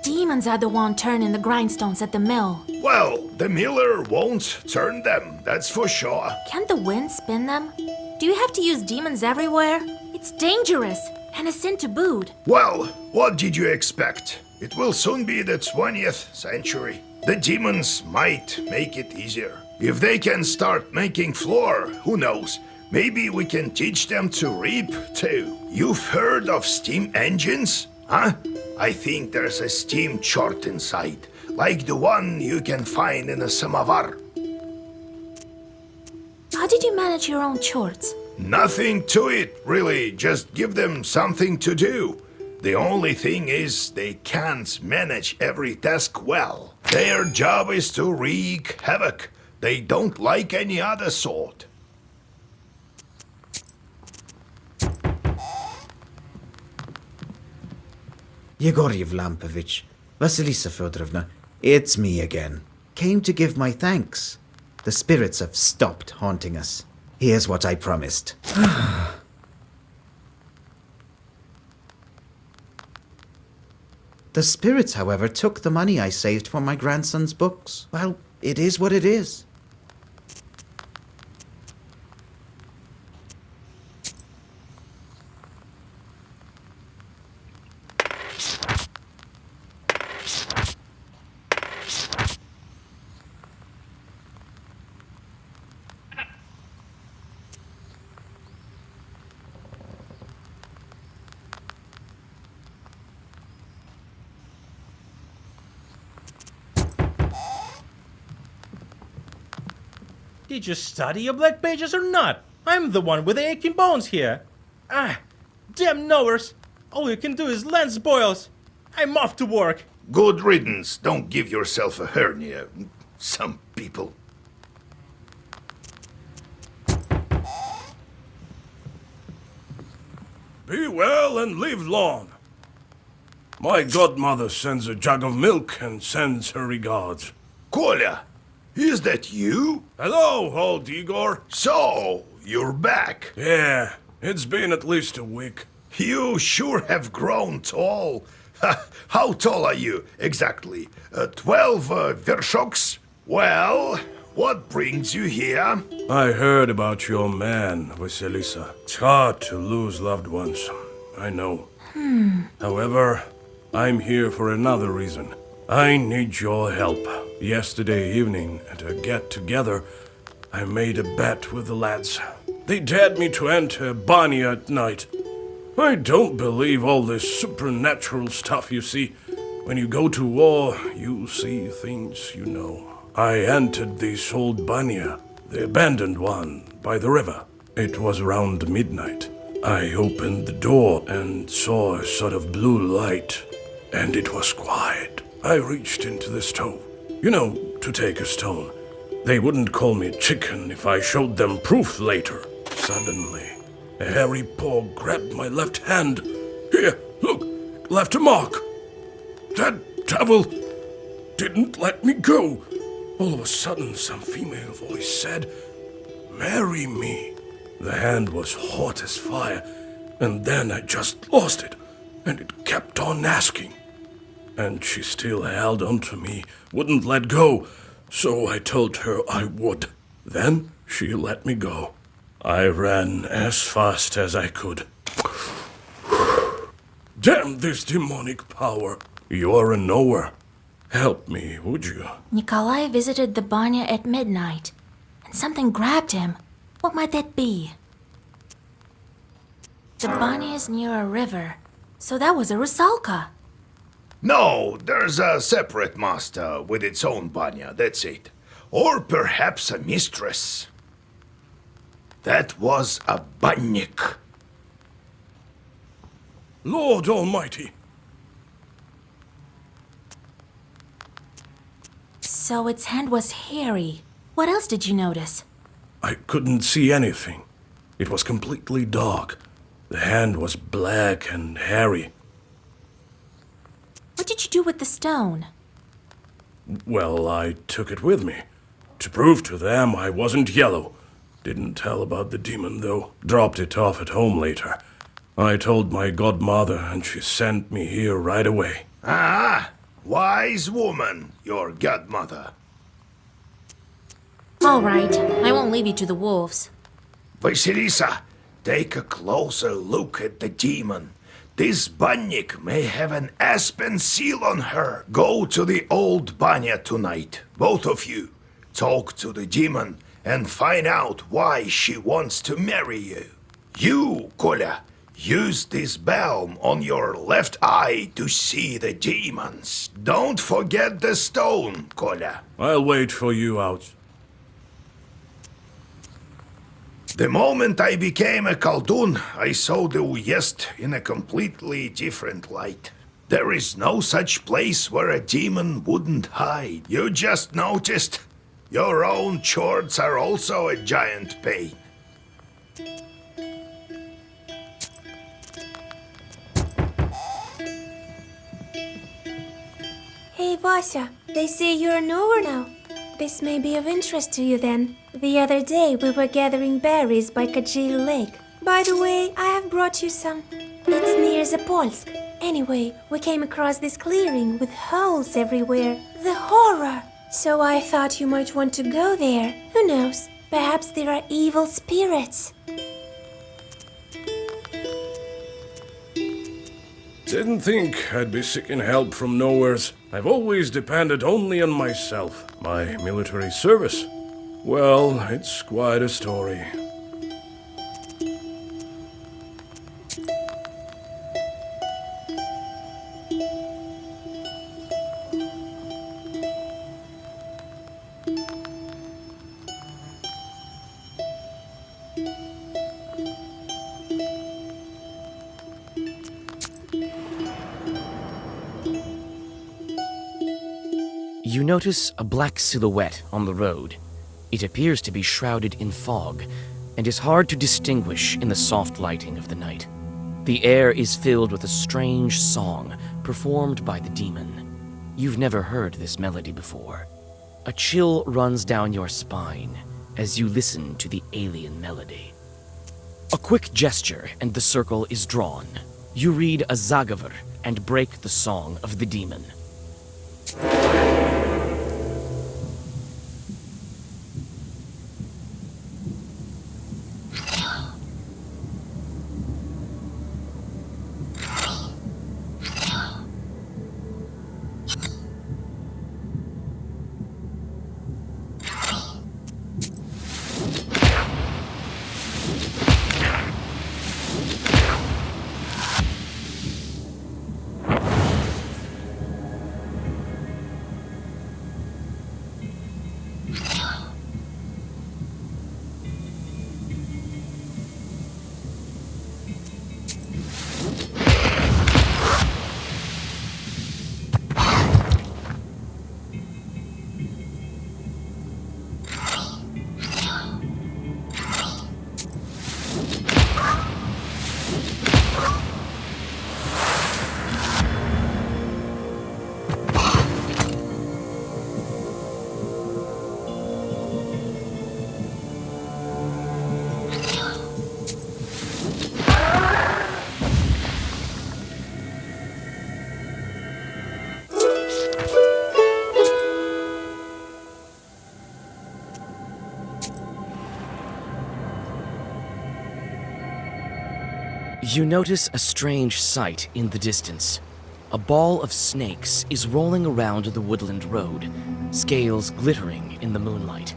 Demons are the one turning the grindstones at the mill. Well, the miller won't turn them, that's for sure. Can't the wind spin them? Do you have to use demons everywhere? It's dangerous, and a sin to boot. Well, what did you expect? It will soon be the 20th century. The demons might make it easier. If they can start making flour, who knows? Maybe we can teach them to reap, too. You've heard of steam engines? Huh? I think there's a steam chart inside, like the one you can find in a samovar. How did you manage your own chores? Nothing to it, really. Just give them something to do. The only thing is they can't manage every task well. Their job is to wreak havoc. They don't like any other sort. Yegor Yevlampovich, Vasilisa Fedorovna, it's me again. Came to give my thanks. The spirits have stopped haunting us. Here's what I promised. The spirits, however, took the money I saved for my grandson's books. Well, it is what it is. Did you study your black pages or not? I'm the one with the aching bones here. Ah, damn knowers. All you can do is lance boils. I'm off to work. Good riddance. Don't give yourself a hernia. Some people. Be well and live long. My godmother sends a jug of milk and sends her regards. Kolya, is that you? Hello, old Igor. So, you're back. Yeah, it's been at least a week. You sure have grown tall. How tall are you, exactly? 12 vershoks? Well, what brings you here? I heard about your man, Vasilisa. It's hard to lose loved ones, I know. However, I'm here for another reason. I need your help. Yesterday evening, at a get-together, I made a bet with the lads. They dared me to enter Banya at night. I don't believe all this supernatural stuff you see. When you go to war, you see things you know. I entered this old banya, the abandoned one, by the river. It was around midnight. I opened the door and saw a sort of blue light, and it was quiet. I reached into the stove, to take a stone. They wouldn't call me chicken if I showed them proof later. Suddenly, a hairy paw grabbed my left hand. Here, look, left a mark. That devil didn't let me go. All of a sudden, some female voice said, "Marry me." The hand was hot as fire, and then I just lost it, and it kept on asking. And she still held on to me, wouldn't let go, so I told her I would. Then she let me go. I ran as fast as I could. Damn this demonic power. You're a knower. Help me, would you? Nikolai visited the banya at midnight, and something grabbed him. What might that be? The banya is near a river, so that was a rusalka. No, there's a separate master with its own banya, that's it. Or perhaps a mistress. That was a bannik. Lord Almighty. So its hand was hairy. What else did you notice? I couldn't see anything. It was completely dark. The hand was black and hairy. What did you do with the stone? Well, I took it with me. To prove to them I wasn't yellow. Didn't tell about the demon, though. Dropped it off at home later. I told my godmother, and she sent me here right away. Ah, wise woman, your godmother. All right, I won't leave you to the wolves. Vasilisa, take a closer look at the demon. This bannik may have an aspen seal on her. Go to the old banya tonight, both of you. Talk to the demon and find out why she wants to marry you. You, Kolya, use this balm on your left eye to see the demons. Don't forget the stone, Kolya. I'll wait for you out. The moment I became a Khaldun, I saw the Uyezd in a completely different light. There is no such place where a demon wouldn't hide. You just noticed? Your own chords are also a giant pain. Hey, Vasya, they say you're a knower now. This may be of interest to you then. The other day we were gathering berries by Kajil Lake. By the way, I have brought you some. It's near Zapolsk. Anyway, we came across this clearing with holes everywhere. The horror! So I thought you might want to go there. Who knows? Perhaps there are evil spirits. Didn't think I'd be seeking help from nowheres. I've always depended only on myself. My military service. Well, it's quite a story. You notice a black silhouette on the road. It appears to be shrouded in fog, and is hard to distinguish in the soft lighting of the night. The air is filled with a strange song performed by the demon. You've never heard this melody before. A chill runs down your spine as you listen to the alien melody. A quick gesture and the circle is drawn. You read a zagavar and break the song of the demon. You notice a strange sight in the distance. A ball of snakes is rolling around the woodland road, scales glittering in the moonlight.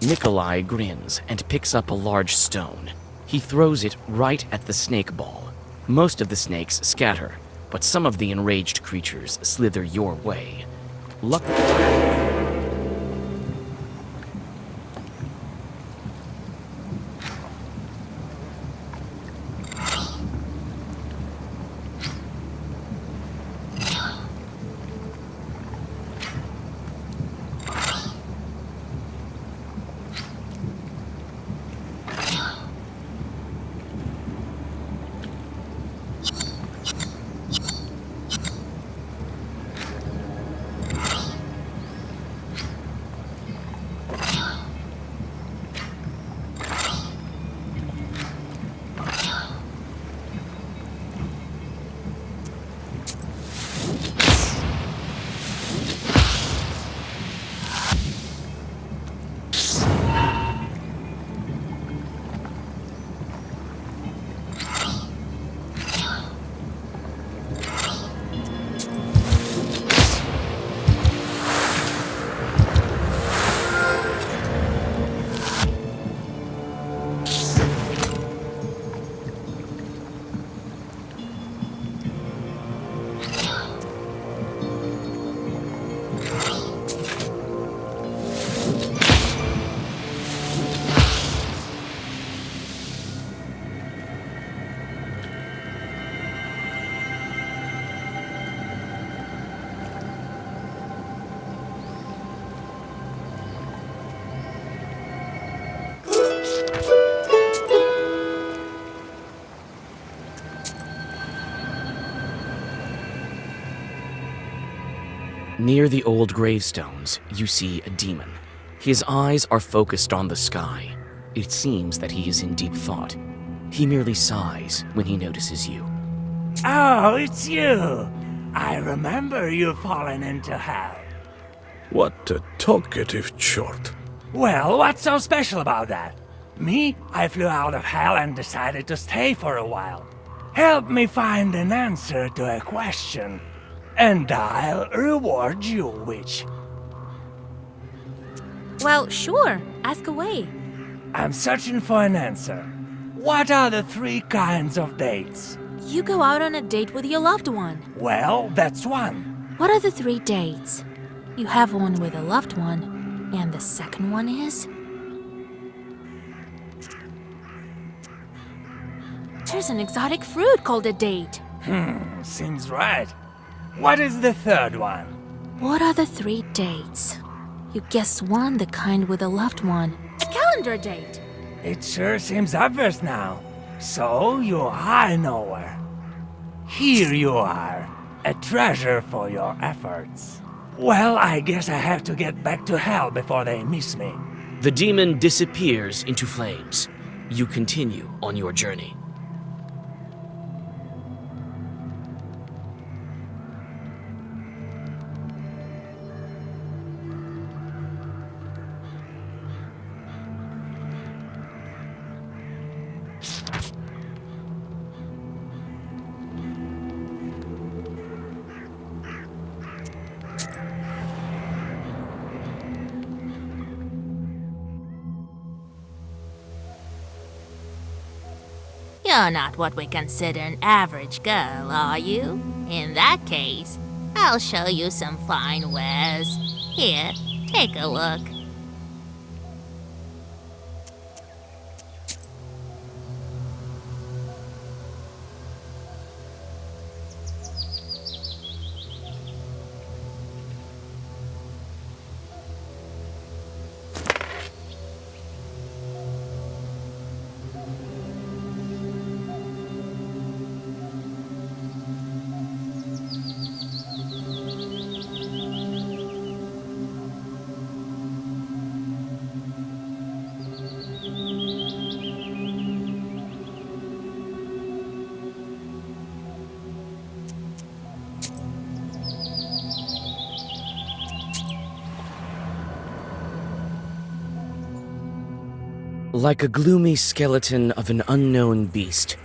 Nikolai grins and picks up a large stone. He throws it right at the snake ball. Most of the snakes scatter, but some of the enraged creatures slither your way. Near the old gravestones, you see a demon. His eyes are focused on the sky. It seems that he is in deep thought. He merely sighs when he notices you. Oh, it's you! I remember you falling into hell. What a talkative chort. Well, what's so special about that? Me, I flew out of hell and decided to stay for a while. Help me find an answer to a question, and I'll reward you, witch. Well, sure. Ask away. I'm searching for an answer. What are the 3 kinds of dates? You go out on a date with your loved one. Well, that's one. What are the 3 dates? You have one with a loved one, and the second one is? There's an exotic fruit called a date. Seems right. What is the 3rd one? What are the 3 dates? You guessed one, the kind with a loved one. A calendar date! It sure seems obvious now. So you're a high knower. Here you are, a treasure for your efforts. Well, I guess I have to get back to hell before they miss me. The demon disappears into flames. You continue on your journey. You're not what we consider an average girl, are you? In that case, I'll show you some fine wares. Here, take a look. Like a gloomy skeleton of an unknown beast,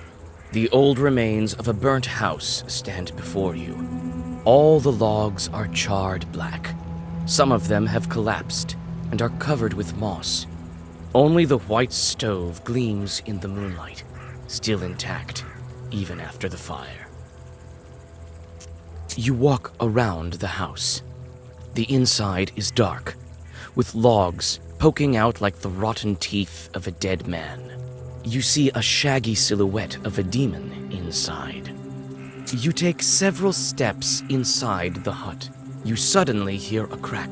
the old remains of a burnt house stand before you. All the logs are charred black. Some of them have collapsed and are covered with moss. Only the white stove gleams in the moonlight, still intact, even after the fire. You walk around the house. The inside is dark, with logs poking out like the rotten teeth of a dead man. You see a shaggy silhouette of a demon inside. You take several steps inside the hut. You suddenly hear a crack,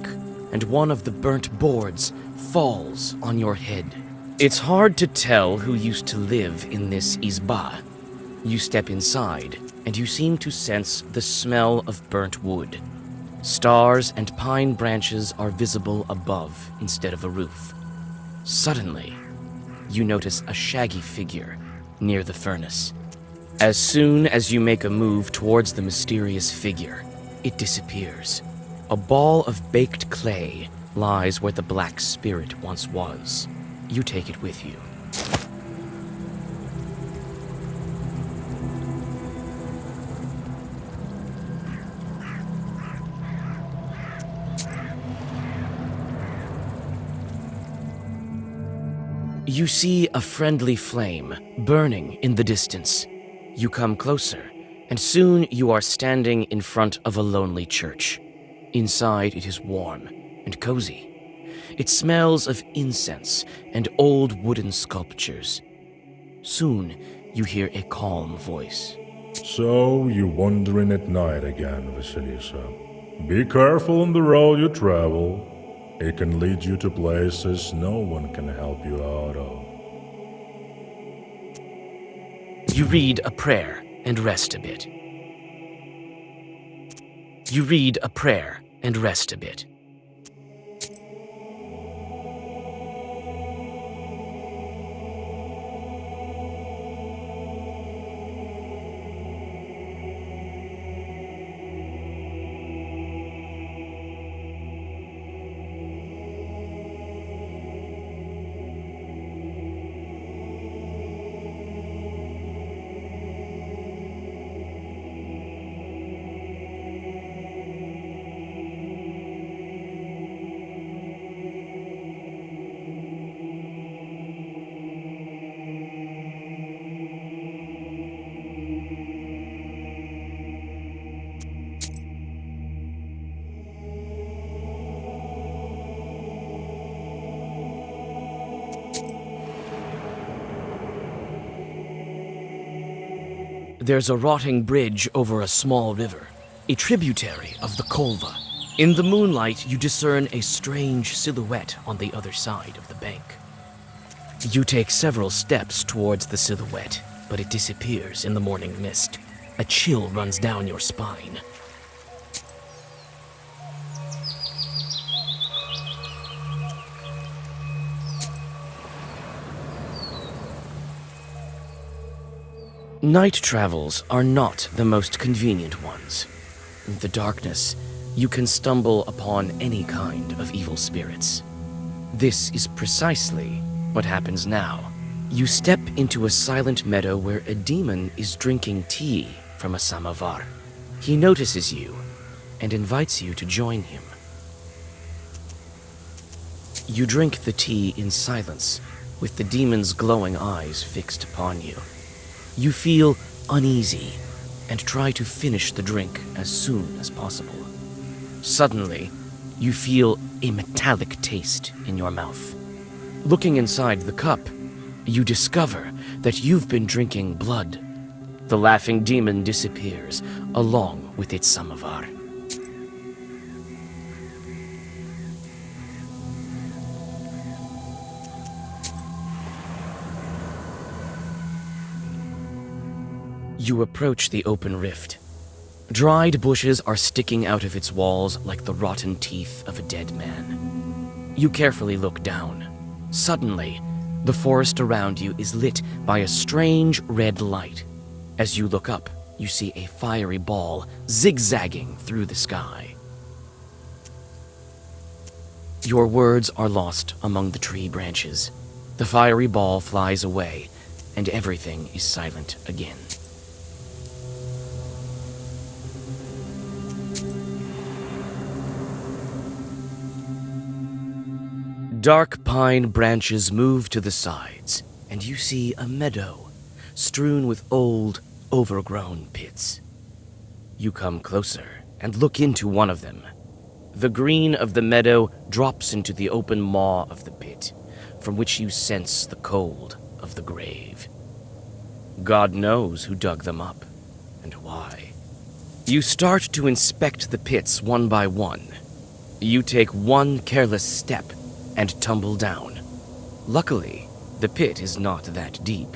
and one of the burnt boards falls on your head. It's hard to tell who used to live in this izba. You step inside, and you seem to sense the smell of burnt wood. Stars and pine branches are visible above instead of a roof. Suddenly, you notice a shaggy figure near the furnace. As soon as you make a move towards the mysterious figure, it disappears. A ball of baked clay lies where the black spirit once was. You take it with you. You see a friendly flame burning in the distance. You come closer, and soon you are standing in front of a lonely church. Inside it is warm and cozy. It smells of incense and old wooden sculptures. Soon you hear a calm voice. So you're wandering at night again, Vasilisa. Be careful on the road you travel. It can lead you to places no one can help you out of. You read a prayer and rest a bit. You read a prayer and rest a bit. There's a rotting bridge over a small river, a tributary of the Kolva. In the moonlight, you discern a strange silhouette on the other side of the bank. You take several steps towards the silhouette, but it disappears in the morning mist. A chill runs down your spine. Night travels are not the most convenient ones. In the darkness, you can stumble upon any kind of evil spirits. This is precisely what happens now. You step into a silent meadow where a demon is drinking tea from a samovar. He notices you and invites you to join him. You drink the tea in silence, with the demon's glowing eyes fixed upon you. You feel uneasy and try to finish the drink as soon as possible. Suddenly, you feel a metallic taste in your mouth. Looking inside the cup, you discover that you've been drinking blood. The laughing demon disappears, along with its samovar. You approach the open rift. Dried bushes are sticking out of its walls like the rotten teeth of a dead man. You carefully look down. Suddenly, the forest around you is lit by a strange red light. As you look up, you see a fiery ball zigzagging through the sky. Your words are lost among the tree branches. The fiery ball flies away, and everything is silent again. Dark pine branches move to the sides, and you see a meadow strewn with old, overgrown pits. You come closer and look into one of them. The green of the meadow drops into the open maw of the pit, from which you sense the cold of the grave. God knows who dug them up, and why. You start to inspect the pits one by one. You take one careless step and tumble down. Luckily, the pit is not that deep,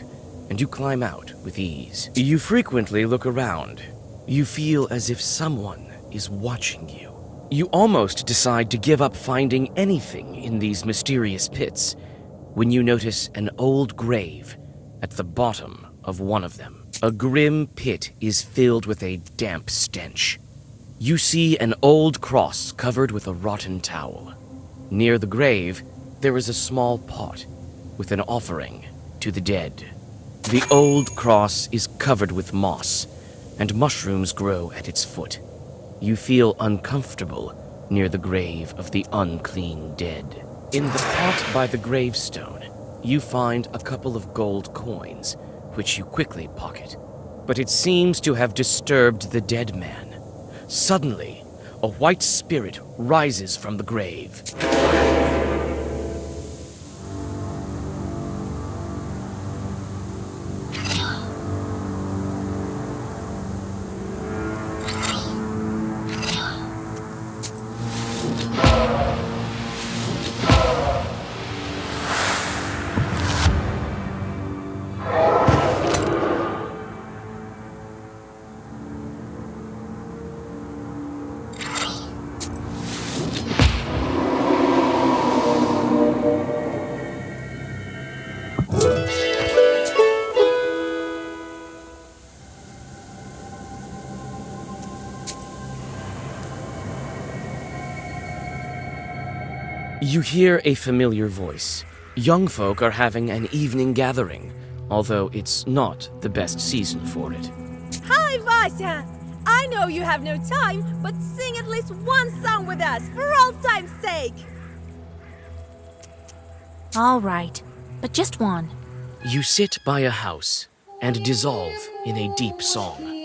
and you climb out with ease. You frequently look around. You feel as if someone is watching you. You almost decide to give up finding anything in these mysterious pits when you notice an old grave at the bottom of one of them. A grim pit is filled with a damp stench. You see an old cross covered with a rotten towel. Near the grave, there is a small pot with an offering to the dead. The old cross is covered with moss, and mushrooms grow at its foot. You feel uncomfortable near the grave of the unclean dead. In the pot by the gravestone, you find a couple of gold coins, which you quickly pocket. But it seems to have disturbed the dead man. Suddenly, a white spirit rises from the grave. You hear a familiar voice. Young folk are having an evening gathering, although it's not the best season for it. Hi, Vasya! I know you have no time, but sing at least one song with us, for old time's sake! All right, but just one. You sit by a house and dissolve in a deep song.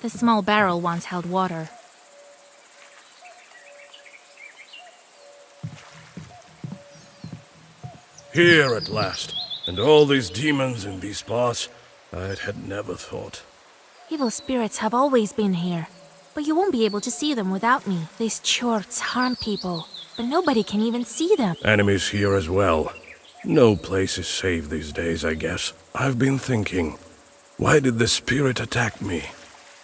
The small barrel once held water. Here at last. And all these demons in these parts, I had never thought. Evil spirits have always been here, but you won't be able to see them without me. These chorts harm people, but nobody can even see them. Enemies here as well. No place is safe these days, I guess. I've been thinking, why did the spirit attack me?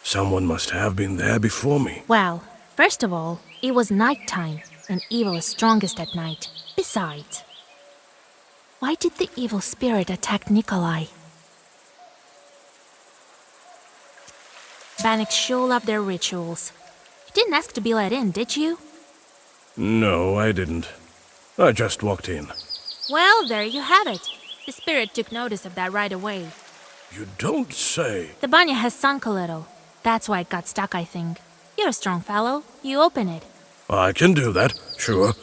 Someone must have been there before me. Well, first of all, it was nighttime, and evil is strongest at night. Besides, why did the evil spirit attack Nikolai? Bannock sure love their rituals. You didn't ask to be let in, did you? No, I didn't. I just walked in. Well, there you have it. The spirit took notice of that right away. You don't say. The banya has sunk a little. That's why it got stuck, I think. You're a strong fellow. You open it. I can do that, sure.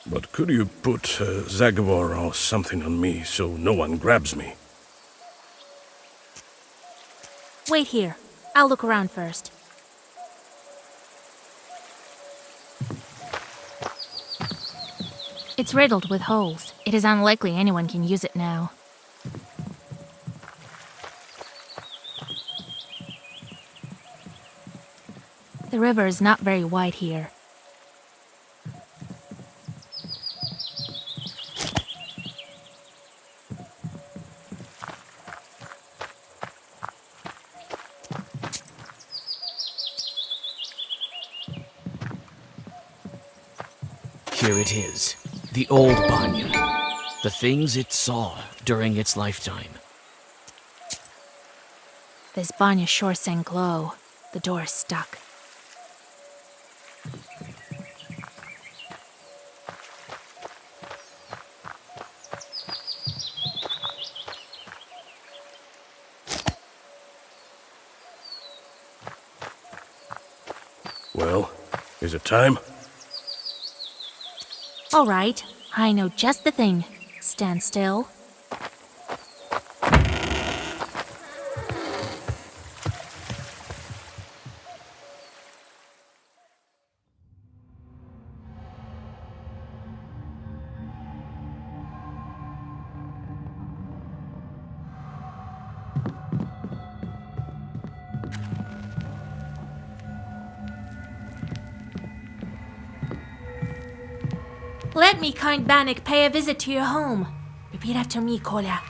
But could you put Zagavor or something on me so no one grabs me? Wait here. I'll look around first. It's riddled with holes. It is unlikely anyone can use it now. The river is not very wide here. Here it is, the old Banya. The things it saw during its lifetime. This banya sure sank low. The door is stuck. Well, is it time? All right, I know just the thing. Stand still. Let me, kind Bannock, pay a visit to your home. Repeat after me, Kolya.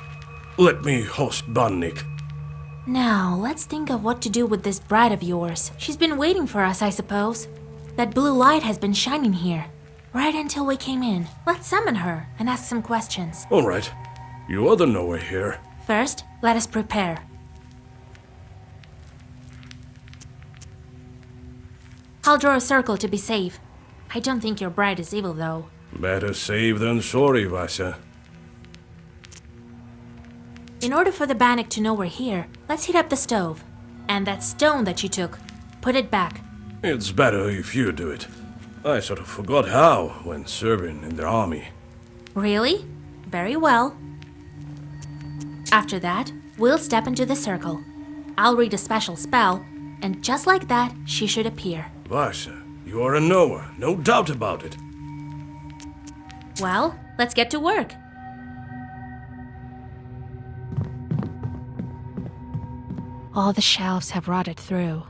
Let me host Bannik. Now, let's think of what to do with this bride of yours. She's been waiting for us, I suppose. That blue light has been shining here, right until we came in. Let's summon her and ask some questions. All right. You other know her here. First, let us prepare. I'll draw a circle to be safe. I don't think your bride is evil, though. Better safe than sorry, Vasa. In order for the Bannock to know we're here, let's heat up the stove. And that stone that you took, put it back. It's better if you do it. I sort of forgot how when serving in the army. Really? Very well. After that, we'll step into the circle. I'll read a special spell, and just like that, she should appear. Vasa, you are a knower, no doubt about it. Well, let's get to work. All the shelves have rotted through.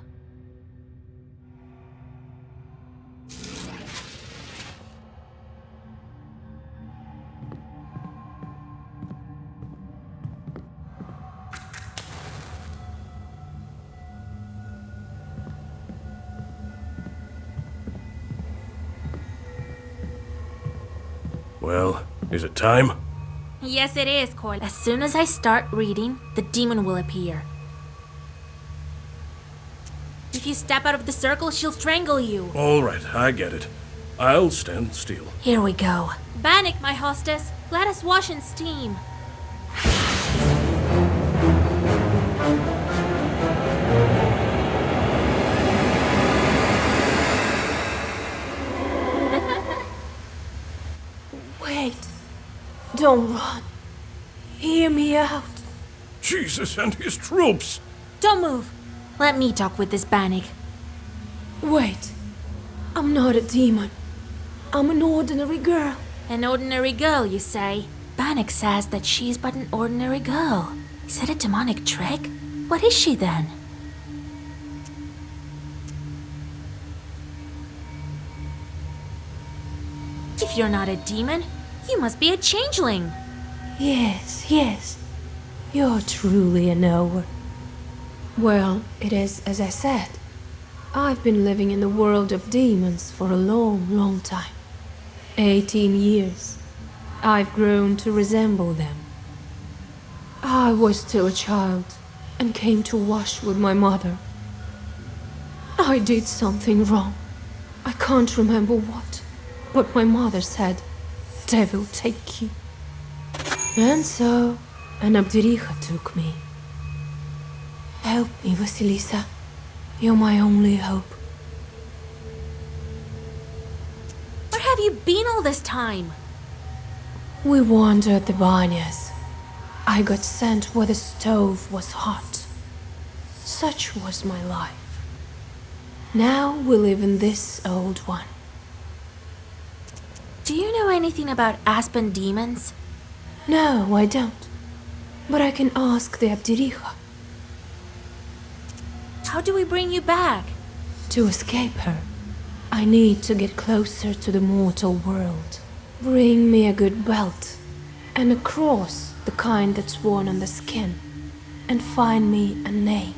Well, is it time? Yes, it is, Kolya. As soon as I start reading, the demon will appear. If you step out of the circle, she'll strangle you. All right, I get it. I'll stand still. Here we go. Bannock, my hostess, let us wash in steam. Wait. Don't run. Hear me out. Jesus and his troops! Don't move. Let me talk with this Bannock. Wait. I'm not a demon. I'm an ordinary girl. An ordinary girl, you say? Bannock says that she's but an ordinary girl. Is it a demonic trick? What is she then? If you're not a demon, you must be a changeling. Yes. You're truly a knower. Well, it is as I said. I've been living in the world of demons for a long time. 18 years. I've grown to resemble them. I was still a child and came to wash with my mother. I did something wrong. I can't remember what, but my mother said, "Devil take you." And so, an Abdericha took me. Help me, Vasilisa. You're my only hope. Where have you been all this time? We wandered the banyas. I got sent where the stove was hot. Such was my life. Now we live in this old one. Do you know anything about aspen demons? No, I don't. But I can ask the Abdericha. How do we bring you back? To escape her, I need to get closer to the mortal world. Bring me a good belt and a cross, the kind that's worn on the skin, and find me a name.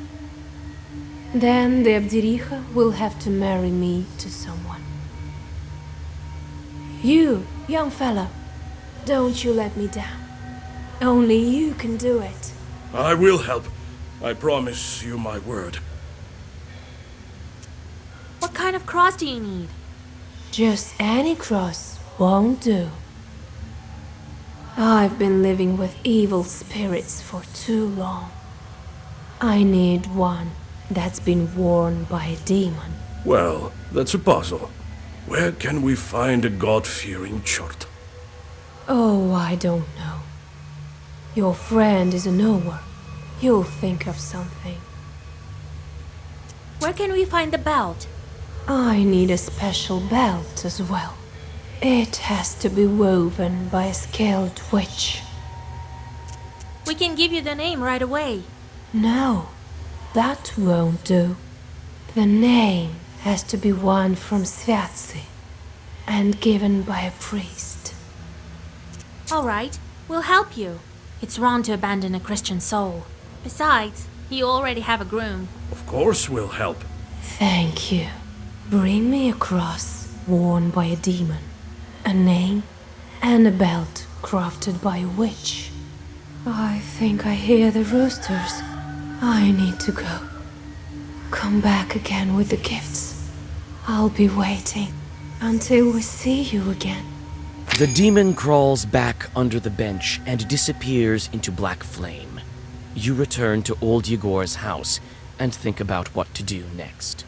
Then the Abdericha will have to marry me to someone. You, young fella, don't you let me down. Only you can do it. I will help. I promise you my word. What kind of cross do you need? Just any cross won't do. I've been living with evil spirits for too long. I need one that's been worn by a demon. Well, that's a puzzle. Where can we find a God-fearing chort? Oh, I don't know. Your friend is a knower. You'll think of something. Where can we find the belt? I need a special belt as well. It has to be woven by a skilled witch. We can give you the name right away. No, that won't do. The name has to be one from Sviatsi and given by a priest. All right, we'll help you. It's wrong to abandon a Christian soul. Besides, you already have a groom. Of course we'll help. Thank you. Bring me a cross worn by a demon, a name, and a belt crafted by a witch. I think I hear the roosters. I need to go. Come back again with the gifts. I'll be waiting until we see you again. The demon crawls back under the bench and disappears into black flame. You return to old Yegor's house and think about what to do next.